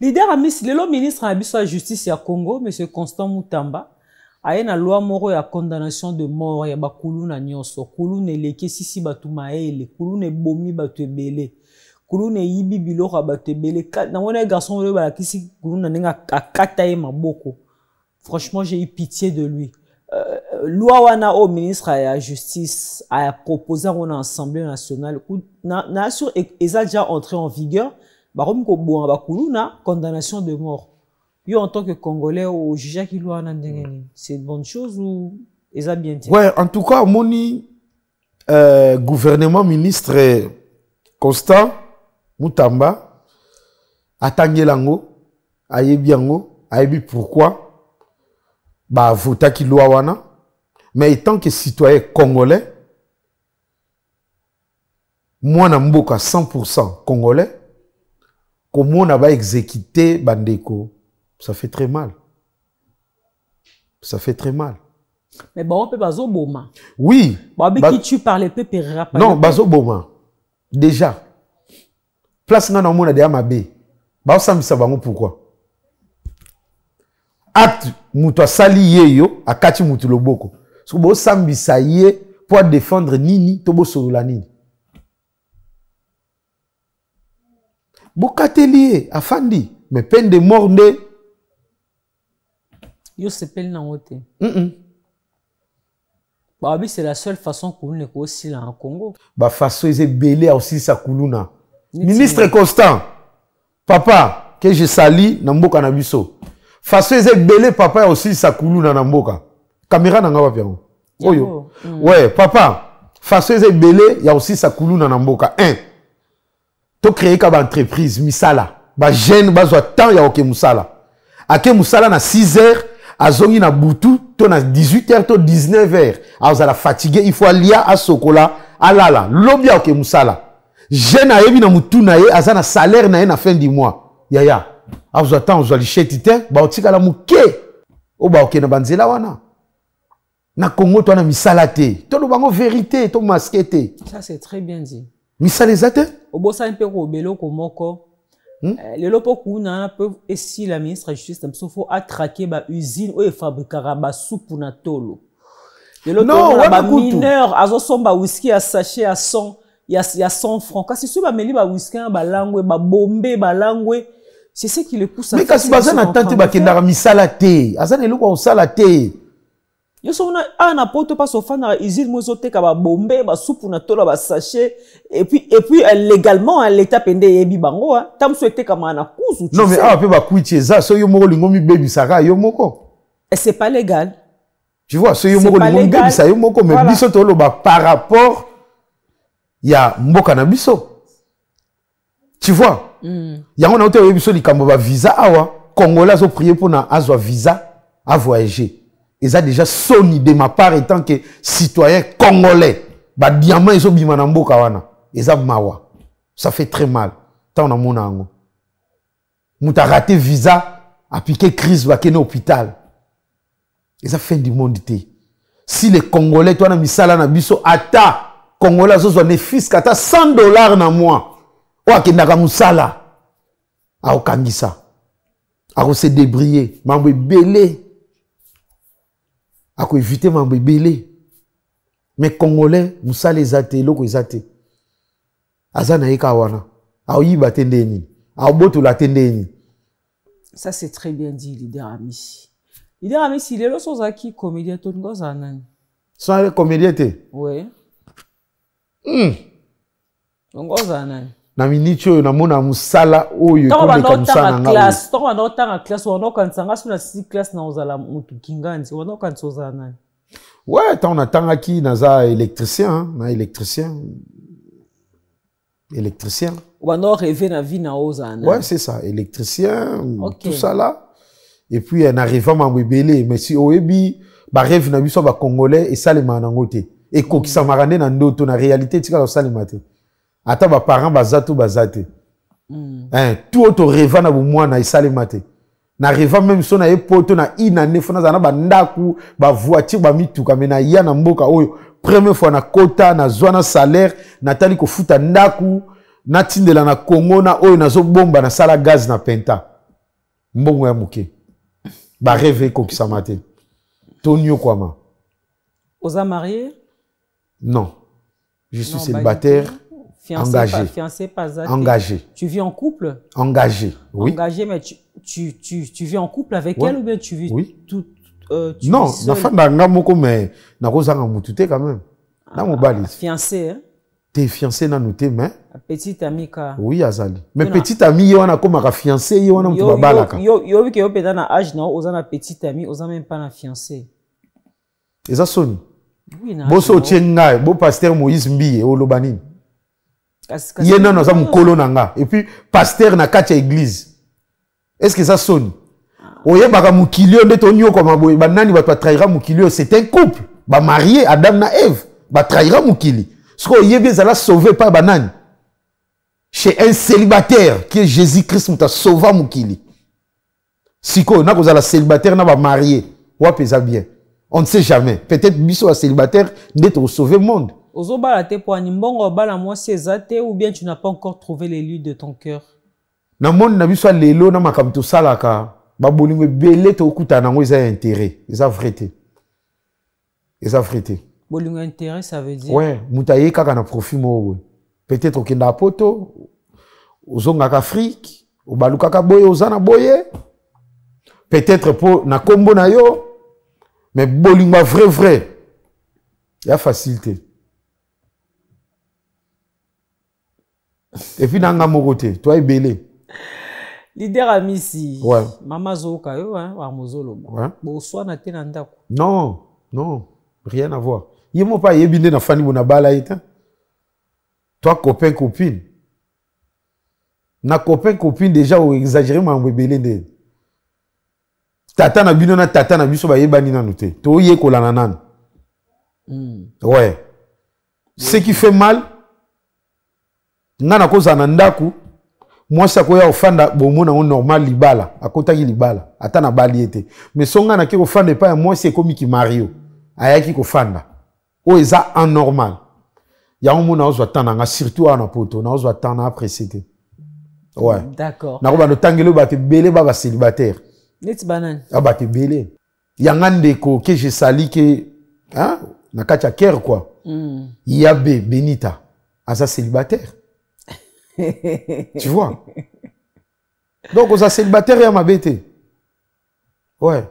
leader amis lelo ministre na biso ya justice ya Congo monsieur Constant Mutamba aye na loi moko ya condamnation de mort ya bakulu na nyonso kulu ne leke sisi batu maele kulu ne bomi batu ebele kulu ne yibi biloko batu ebele na mona garçon le balakisi kulu na nenga akata ye maboko franchement j'ai eu pitié de lui loi wana au ministre de la justice a proposé à l'Assemblée nationale na sûr ils a déjà entré en vigueur ba comme ko bon ba kuluna condamnation de mort. Yo en tant que Congolais au juge qui loi na ndengeni, c'est une bonne chose ou ils a bien dit? Ouais, en tout cas moni gouvernement ministre Constant Mutamba atangelango ayebiango ayebi pourquoi bah vota qui loi wana, mais étant que citoyen congolais, moi na mboka 100% congolais, comment on va exécuter bandeko, ça fait très mal. Ça fait très mal. Mais bon, on peut bazo boma. Oui. Qui tu parles peu perra pas. Non, bazo boma. Déjà. Place na na mona de amabe. Ba osambisa bango pourquoi? Acte muto sali yeyo akati mutu loboko. So bo sambisa ye pour défendre nini to bo solola nini. Bokatelier afandi mais peine de mort nde yo sepel na ngote. Bah oui, c'est la seule façon qu'on ne aussi là en Congo. Bah façon ils belé aussi sa kuluna. Ministre Constant. Papa que je sali na mboka na biso. Façon ils belé papa aussi sa kuluna na mboka. Caméra na ngaba piango. Oyo. Ouais, papa. Façon ils belé il y a aussi sa kuluna na mboka. 1. To créer ka entreprise misala. Ba jeune bazwa temps ya oke musala. Ake musala na 6 heures azongi na butu to na 18 heures to 19 heures. Azala fatigué, il faut aller à sokola alala. Lobi ya oke musala. Jeune ayebi na mutu na ye azana salaire na ye na fin du mois. Yaya. Azwa temps azwa lichetite ba otika la muke. O ba oke na banzela wana. Na Congo to na misala te. To lo bango vérité to masqué te. Ça c'est très bien dit. Misala ezate? Obosa un peu ko belo ko moko. Les lopokuna peuvent essayer la ministre de la justice il faut attraquer ba usine ou fabriquera ba soupe na tolo. Les lopokuna ba mineur azo somba whisky à sachet à 100 il y a 100 francs. Quand c'est sûr ba meli ba whisky ba langwe ba bombe ba langwe c'est ce qui le pousse à mais quand c'est bazan attente ba kendara misala te azana eloko o sala te. Yo so na poto pas sofa na usine mozo te ka ba bombe ba soupe na tolo ba sachet et puis légalement l'état pende yebi bango tam souhaité comme na kuzu. Non mais ah pe ba kuichi za so yo moko lingo mi baby saka yo moko. Et c'est pas légal. Tu vois so yo moko lingo baby sa yo moko mais biso to lo ba par rapport ya mboka na biso. Tu vois? Yango na oto biso likambo ba visa awa Congolais zo prier pour na azwa visa à voyager. Ils ont déjà sonné de ma part étant que citoyen congolais. Bah diamant ils ont bima na mboka wana. Ils ont mawa. Ça fait très mal. Tant na mona ngo. Mouta raté visa, a piqué crise va kene hôpital. Ils ont fait du monde té. Si les Congolais toi na misala na biso ata Congolais zo zo ne fisc ata $100 na mois. O akendaka musala. A okangisa. A se débrier, mambo belé. A ko éviter mambo belé. Mais Congolais, musala ezate loko ezate. Azana eka wana. A oyiba tendeni. A oboto la tendeni. Ça c'est très bien dit leader Ami. Leader Ami si lelo sozaki comédien to ngoza nani? Sans comédien te? Oui. Ngoza nani? Na minute oyo na mona musala oyo komeka musala nga. Classe, to wana otanga classe wana okansanga suna 6 classe na ozala mutu kinganzi wana okansoza nani? Ouais, tant on attend qui naza électricien, na électricien. Électricien. Wana rêver na vie na ozana. Ouais, c'est ça, électricien, tout ça là. Et puis en arrivant à Mbébélé, mais si oebi ba rêve na biso ba congolais et ça les manangote. Et ko kisa marande na ndoto na réalité tika ko salimate. Ata ba parents bazatu bazate. Tout auto rêve na bu mwana isalimate. Na rêve même so na epoto na ina nefona za na ba ndaku ba voiture ba mituka mena ya na mboka oyo première fois na kota na zwana salaire natali ko futa ndaku na tindela na Congo na oyo nazo bomba na sala gaz na penta. Mbongo ya muke. Ba rêve ko kisamate. Tonio Kwama. Osa marié? Non. Je suis célibataire. Engagé. Fiancé, pas engagé. Tu vis en couple? Engagé, oui. Engagé, mais tu vis en couple avec elle ou bien tu vis oui. tout... tu non vis seul? na fanda nga moko mais na kozanga mutu te quand même na mobali Fiancé, hein? t'es fiancé na nous te mais Petite amie ka. oui azali mais Non. petite amie ye wana komaka fiancé ye wana mutu babalaka Yo que yo peut-être na âge non, aux na petite amie, aux même pas na fiancé. eza soni Oui, na. boso tie ngai bo pasteur Moïse Mbiye oloba nini Kasi ye nano aza mokolo na nga et puis pasteur na kati ya église est-ce que ça sonne oyebaka mokili oyo nde tonyokoma boye banani bato batrahira mokili oyo c'est un couple bamarie Adam na Ève batrahira mokili soki oyebi ezala sauvé par banani chez un célibataire qui est Jésus-Christ moto asauva mokili sikoyo nakozala célibataire na bamarie wapi eza bien on ne sait jamais peut-être biso ba célibataire nde tokosauve monde. Ozobala te po animbongo bala moi c'est ou bien tu n'as pas encore trouvé les lieux de ton cœur. Na monde na biso lelo na makambo tosalaka ba bolingo belé to okutana ngo eza intérêt eza vrai te eza vrai te Bolingo intérêt ça veut dire ouais mutaye kaka na profit mo peut-être okenda poto ozongaka Afrique obalukaka boye ozana boye peut-être po na kombo na yo mais bolingo vrai ya facilité. Et puis dans la côté, toi es belé. Leader Amisi. Ouais. Mama Zoka yo hein, wa mozolo. Ouais. Bo so na te na ndako. Non, non, rien à voir. Yemo pas yebinde na fani bona bala ita. Toi copain copine. Na copain copine déjà ou exagérer ma belé de. Tata na bino na tata na biso ba yebani na noté. To ye ko la nanan. Ouais. Ce qui fait mal ngana koza na ndaku mwasi akoya ofanda bomona ngo normal libala akotaki libala ata na bali ete mais songa na ki kofanda pa ya mwasi ekomi ki Mario ayaki kofanda o eza anormal ya omona ozwa tana nga surtout ana poto na ozwa tana apprécié. Ouais, d'accord na ko ba no tangelo ba te belé ba célibataire net banane ba te belé ya ngande ko que je sali que hein na kacha ker quoi yabe Benita asa célibataire. Tu vois? Donc, aux célibataires, il y a ma bête. Ouais.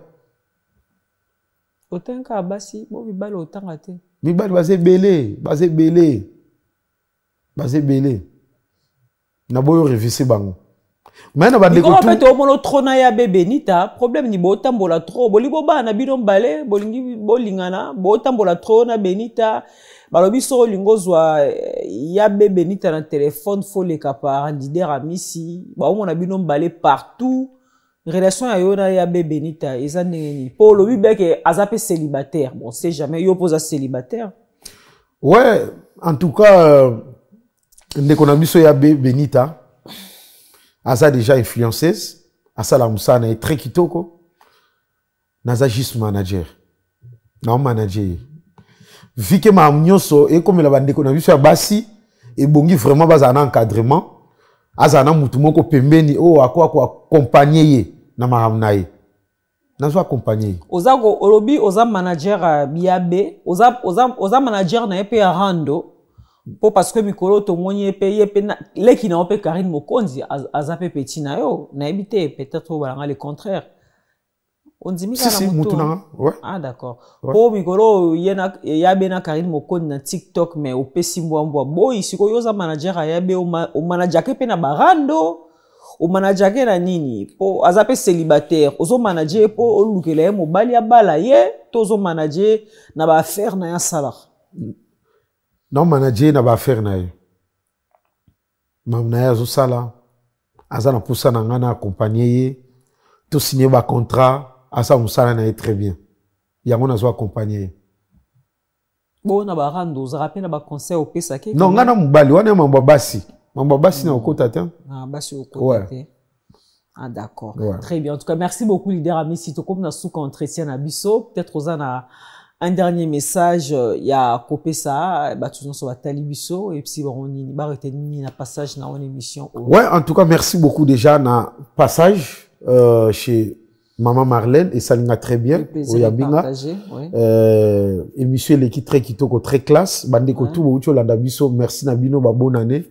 Autant qu'à Bassi, bon, Bibal autant à te. Bibal, basé belé. Na boyo révisé bango. Mais na ba de ko en fait au mono trona ya bébé nita problème ni bo tambola trop boli bo ba na bino mbale bolingi bolingana bo tambola trop na benita balobi so lingozwa ya bébé nita na téléphone faut les capar leader Amisi ba o mona bino mbale partout relation ya yo na ya bébé nita eza nini po lobi beke azape célibataire bon c'est jamais yo pose célibataire. Ouais, en tout cas ndeko na biso ya bébé nita Asa déjà influenceuse, Asa la Moussana est très kitoko. Naza juste manager. Non manager. Vu que ma amnioso et comme la bande qu'on a vu sur Bassi et bongi vraiment bas un encadrement. Asa na mutumoko pembeni oh akwa accompagner na mahamnaye. Nazo accompagner. Ozago olobi oza manager biabe, oza manager na epe ya rando. Parce que mikolo to moni epé les qui n'ont pas Karine Mokonzi azape petit na yo na habité peut-être voilà le contraire on dit mika si, na moto ouais. Ah d'accord ouais. Po mikolo yena yabe na Karine Mokonzi na TikTok mais au pesi mbwa boy siko yoza manager yabe o manager ke pe na barando o manager ke na nini po azape célibataire ozo manager po o lukele mobali ya bala ye tozo manager na ba affaire na ya sala. Non, manager n'a pas faire na. Mamna ya zo sala. Asa na poussa na ngana accompagner. Tout signer ba contrat. Asa musala na très bien. Yango na zo accompagner. Bon na ba rando, za rappel na ba conseil au pesa ke. Non, ngana mubali wana mambo basi. Mambo basi na okota te. Ah basi okota te. Ah d'accord. Ouais. Très bien. En tout cas, merci beaucoup leader Amisi to comme na sous entretien na biso, peut-être ozana un dernier message, il y a copé ça, tout sur la talibiso et puis on y va retenir un passage dans une émission. Ouais, en tout cas, merci beaucoup déjà na passage chez Maman Marlène et ça l'a très bien. Au Yabinga. Émission l'équipe très kitoko très classe. Bande ko tout boutio landa biso. Merci na bino ba bonne année.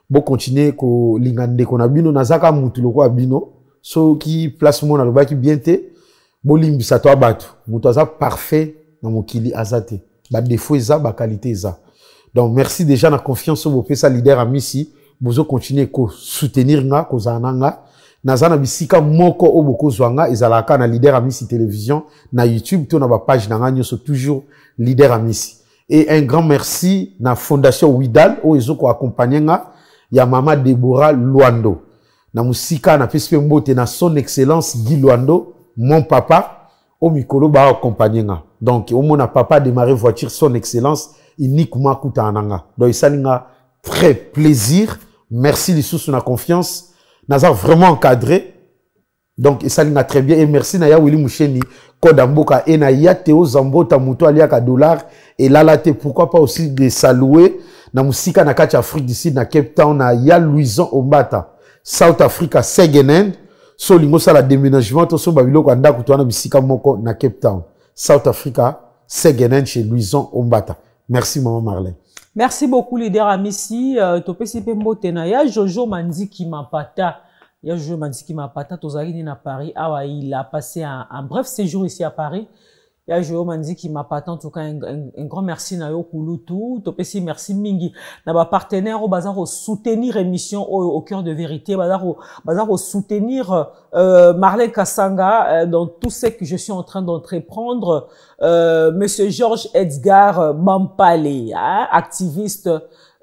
Bon continuer ko lingande ko na bino na zaka mutu loko abino. So qui place mon na loba ki bien te. bolimbisa to abatu muto aza parfait na mokili azate ba défaut eza ba qualité eza. Donc merci déjà na confiance au bopesa leader amisi bozo continuer ko soutenir nga ko zananga nazana bisika moko o boko zwanga ezalaka na leader amisi télévision na YouTube to na ba page na nga nyoso toujours leader amisi. Et un grand merci na fondation Widal o ezoko accompagner nga ya mama Deborah Luando na musika na pespe mbote na son excellence Guy Luando mon papa au mikolo ba accompagner nga. Donc au mon papa démarrer voiture son excellence uniquement kuta ananga. Donc ça linga très plaisir. Merci les sous na confiance. Nazar vraiment encadré. Donc ça linga très bien et merci na ya Willy Moucheni Kodamboka et na ya Théo Zambota muto aliaka dollar et là là pourquoi pas aussi de saluer na musika na kati Afrique du Sud na Cape Town na ya Louison Ombata South Africa Segenen so lingo sala déménagement to so babilo kwa ndako to na bisika moko na Cape Town South Africa Segenen chez Louison Ombata. Merci maman Marlène. Merci beaucoup leader Amissi topesi pe mbotena ya Jojo Mandiki Mapata. Il y a Jojo Mandiki Mapata tozali na Paris. Ah il a passé un bref séjour ici à Paris. Il y a Jojo Mandiki Mapata en tout cas un grand merci na yo kulutu topesi merci mingi na ba partenaire au bazar au soutenir émission au cœur de vérité bazar au soutenir Marlène Kassanga dans tout ce que je suis en train d'entreprendre. Monsieur Georges Edgar Mampale, hein, activiste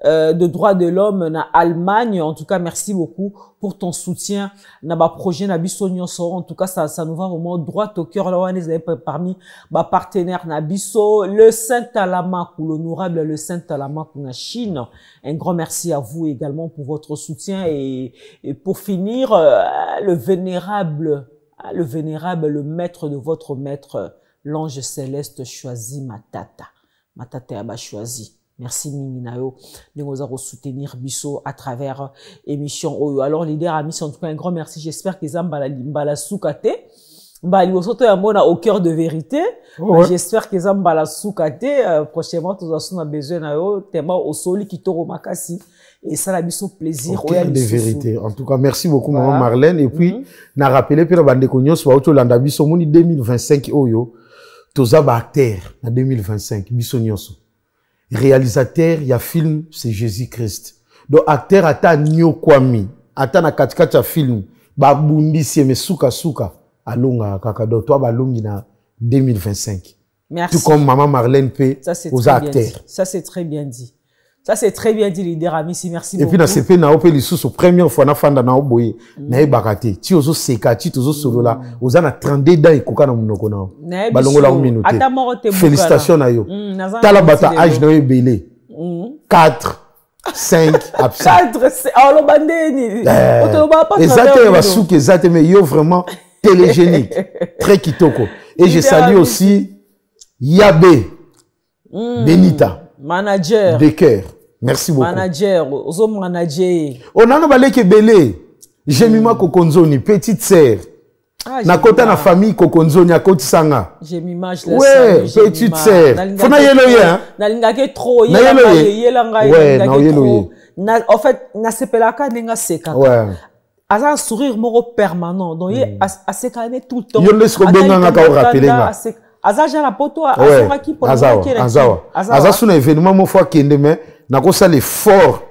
de droits de l'homme en Allemagne. En tout cas, merci beaucoup pour ton soutien. Naba projet Nabiso Nyonso. En tout cas, ça nous va vraiment droit au cœur. Là, on est parmi ma partenaire Nabiso, le Saint-Alamakou, l'honorable le Saint-Alamakou na Chine. Un grand merci à vous également pour votre soutien et pour finir, le vénérable, le maître de votre maître, l'ange céleste choisi Matata. Matata aba choisi. Merci Mininayo de nous soutenir Bisso à travers émission Oyo. Alors leader amis, en tout cas un grand merci. J'espère que Zambala soukate. Bali osoto ya mona au cœur de vérité. J'espère que Zambala soukate prochainement tous on a besoin na yo tellement au soli kitoro makasi et ça la biso plaisir au cœur de vérité. En tout cas merci beaucoup maman Marlène et puis na rappeler puis na bande ko nyonso wa landa biso moni 2025 Oyo. Toza ba acteur en 2025 biso nyonso. Réalisateur ya film c'est Jésus-Christ. Donc acteur ata nyo kwami ata na katikati ya film ba bundisi me suka alonga kaka do toi ba longi na 2025. Merci. Tout comme maman Marlène P aux acteurs. Ça c'est très bien dit. Ça c'est très bien dit leader Amissi, merci beaucoup. Et puis na CP na opé lisusu première fois na fanda na oboye na ebakate. Ti ozo seka ti ozo solo la oza na 32 ans ikoka na munoko na. Balongola o minute. Félicitations na yo. Tala bata âge na ebele. 4 5 absent. 4 alors bandeni. Exactement ba souke exactement mais yo vraiment télégénique. Très kitoko. Et je salue aussi Yabé Benita. Manager. De cœur. Merci beaucoup. Manager. Ozo manager. On a balé belé. Jemima Kokonzoni, petite sœur. Na kota na famille Kokonzoni à Koti Sanga. Jemima, je laisse. Ouais, petite sœur. Faut na yelo ye hein. Na lingake trop ye. Ouais, na yelo ye. En fait, na sepelaka linga seka. Ouais. Asa un sourire moro permanent. Donc ye a sekane tout le temps. Yo laisse ko benga nga ka rappeler nga. Azaja la poto azonga ki pour aza suna événement mo fois kende mais na ko sala fort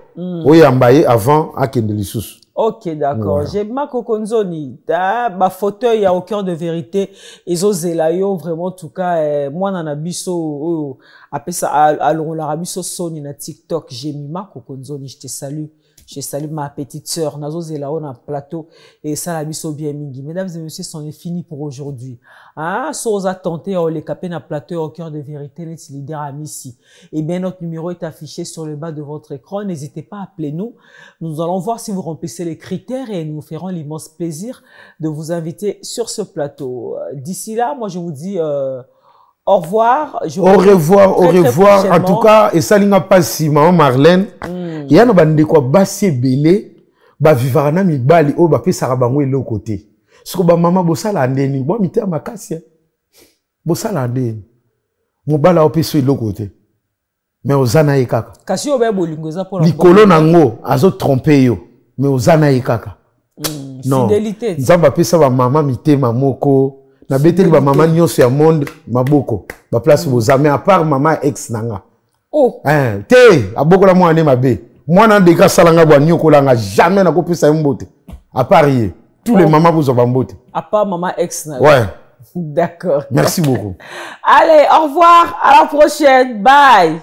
oyambaye avant akende lisusu. OK, d'accord. J'ai ma Kokonzoni ba fauteuil au cœur de vérité ezozela yo vraiment en tout cas moi na biso apesa alors la biso soni na TikTok j'ai mis ma Kokonzoni, je te salue. Je salue ma petite sœur, Nazo Zelao na plateau et ça la biso bien mingi. Mesdames et messieurs, c'en est fini pour aujourd'hui. Ah, soza tenté on les capé na plateau au cœur de vérité, les leader Amissi. Et bien notre numéro est affiché sur le bas de votre écran. N'hésitez pas à appeler nous. Nous allons voir si vous remplissez les critères et nous ferons l'immense plaisir de vous inviter sur ce plateau. D'ici là, moi je vous dis au revoir. Au revoir. En tout cas, et ça n'a pas si maman Marlène. Il y a des gens qui basi belé, ba vivara na mibali o ba pesa bango elo côté. Siko ba mama bosala ndeni, bo mité makasi. Bosala ndeni. Mobala o pesa elo côté. Mais ozana ekaka. Kasi o ba bolingo za pour la. Nikolo nango azo tromper yo, mais ozana ekaka. Non. Fidélité. Nzamba pesa ba mama mité mamoko. Na beteli ba maman nyonso ya monde maboko. Ba place vos amis à part maman ex nanga. Oh. Te aboko la mwana mabe. Mwana ndeka salanga bwa nyokolanga jamais na kopesa mbote. À part hier. Tous les mamans vous ont mbote. À part maman ex nanga. Ouais. D'accord. Merci beaucoup. Allez, au revoir, à la prochaine. Bye.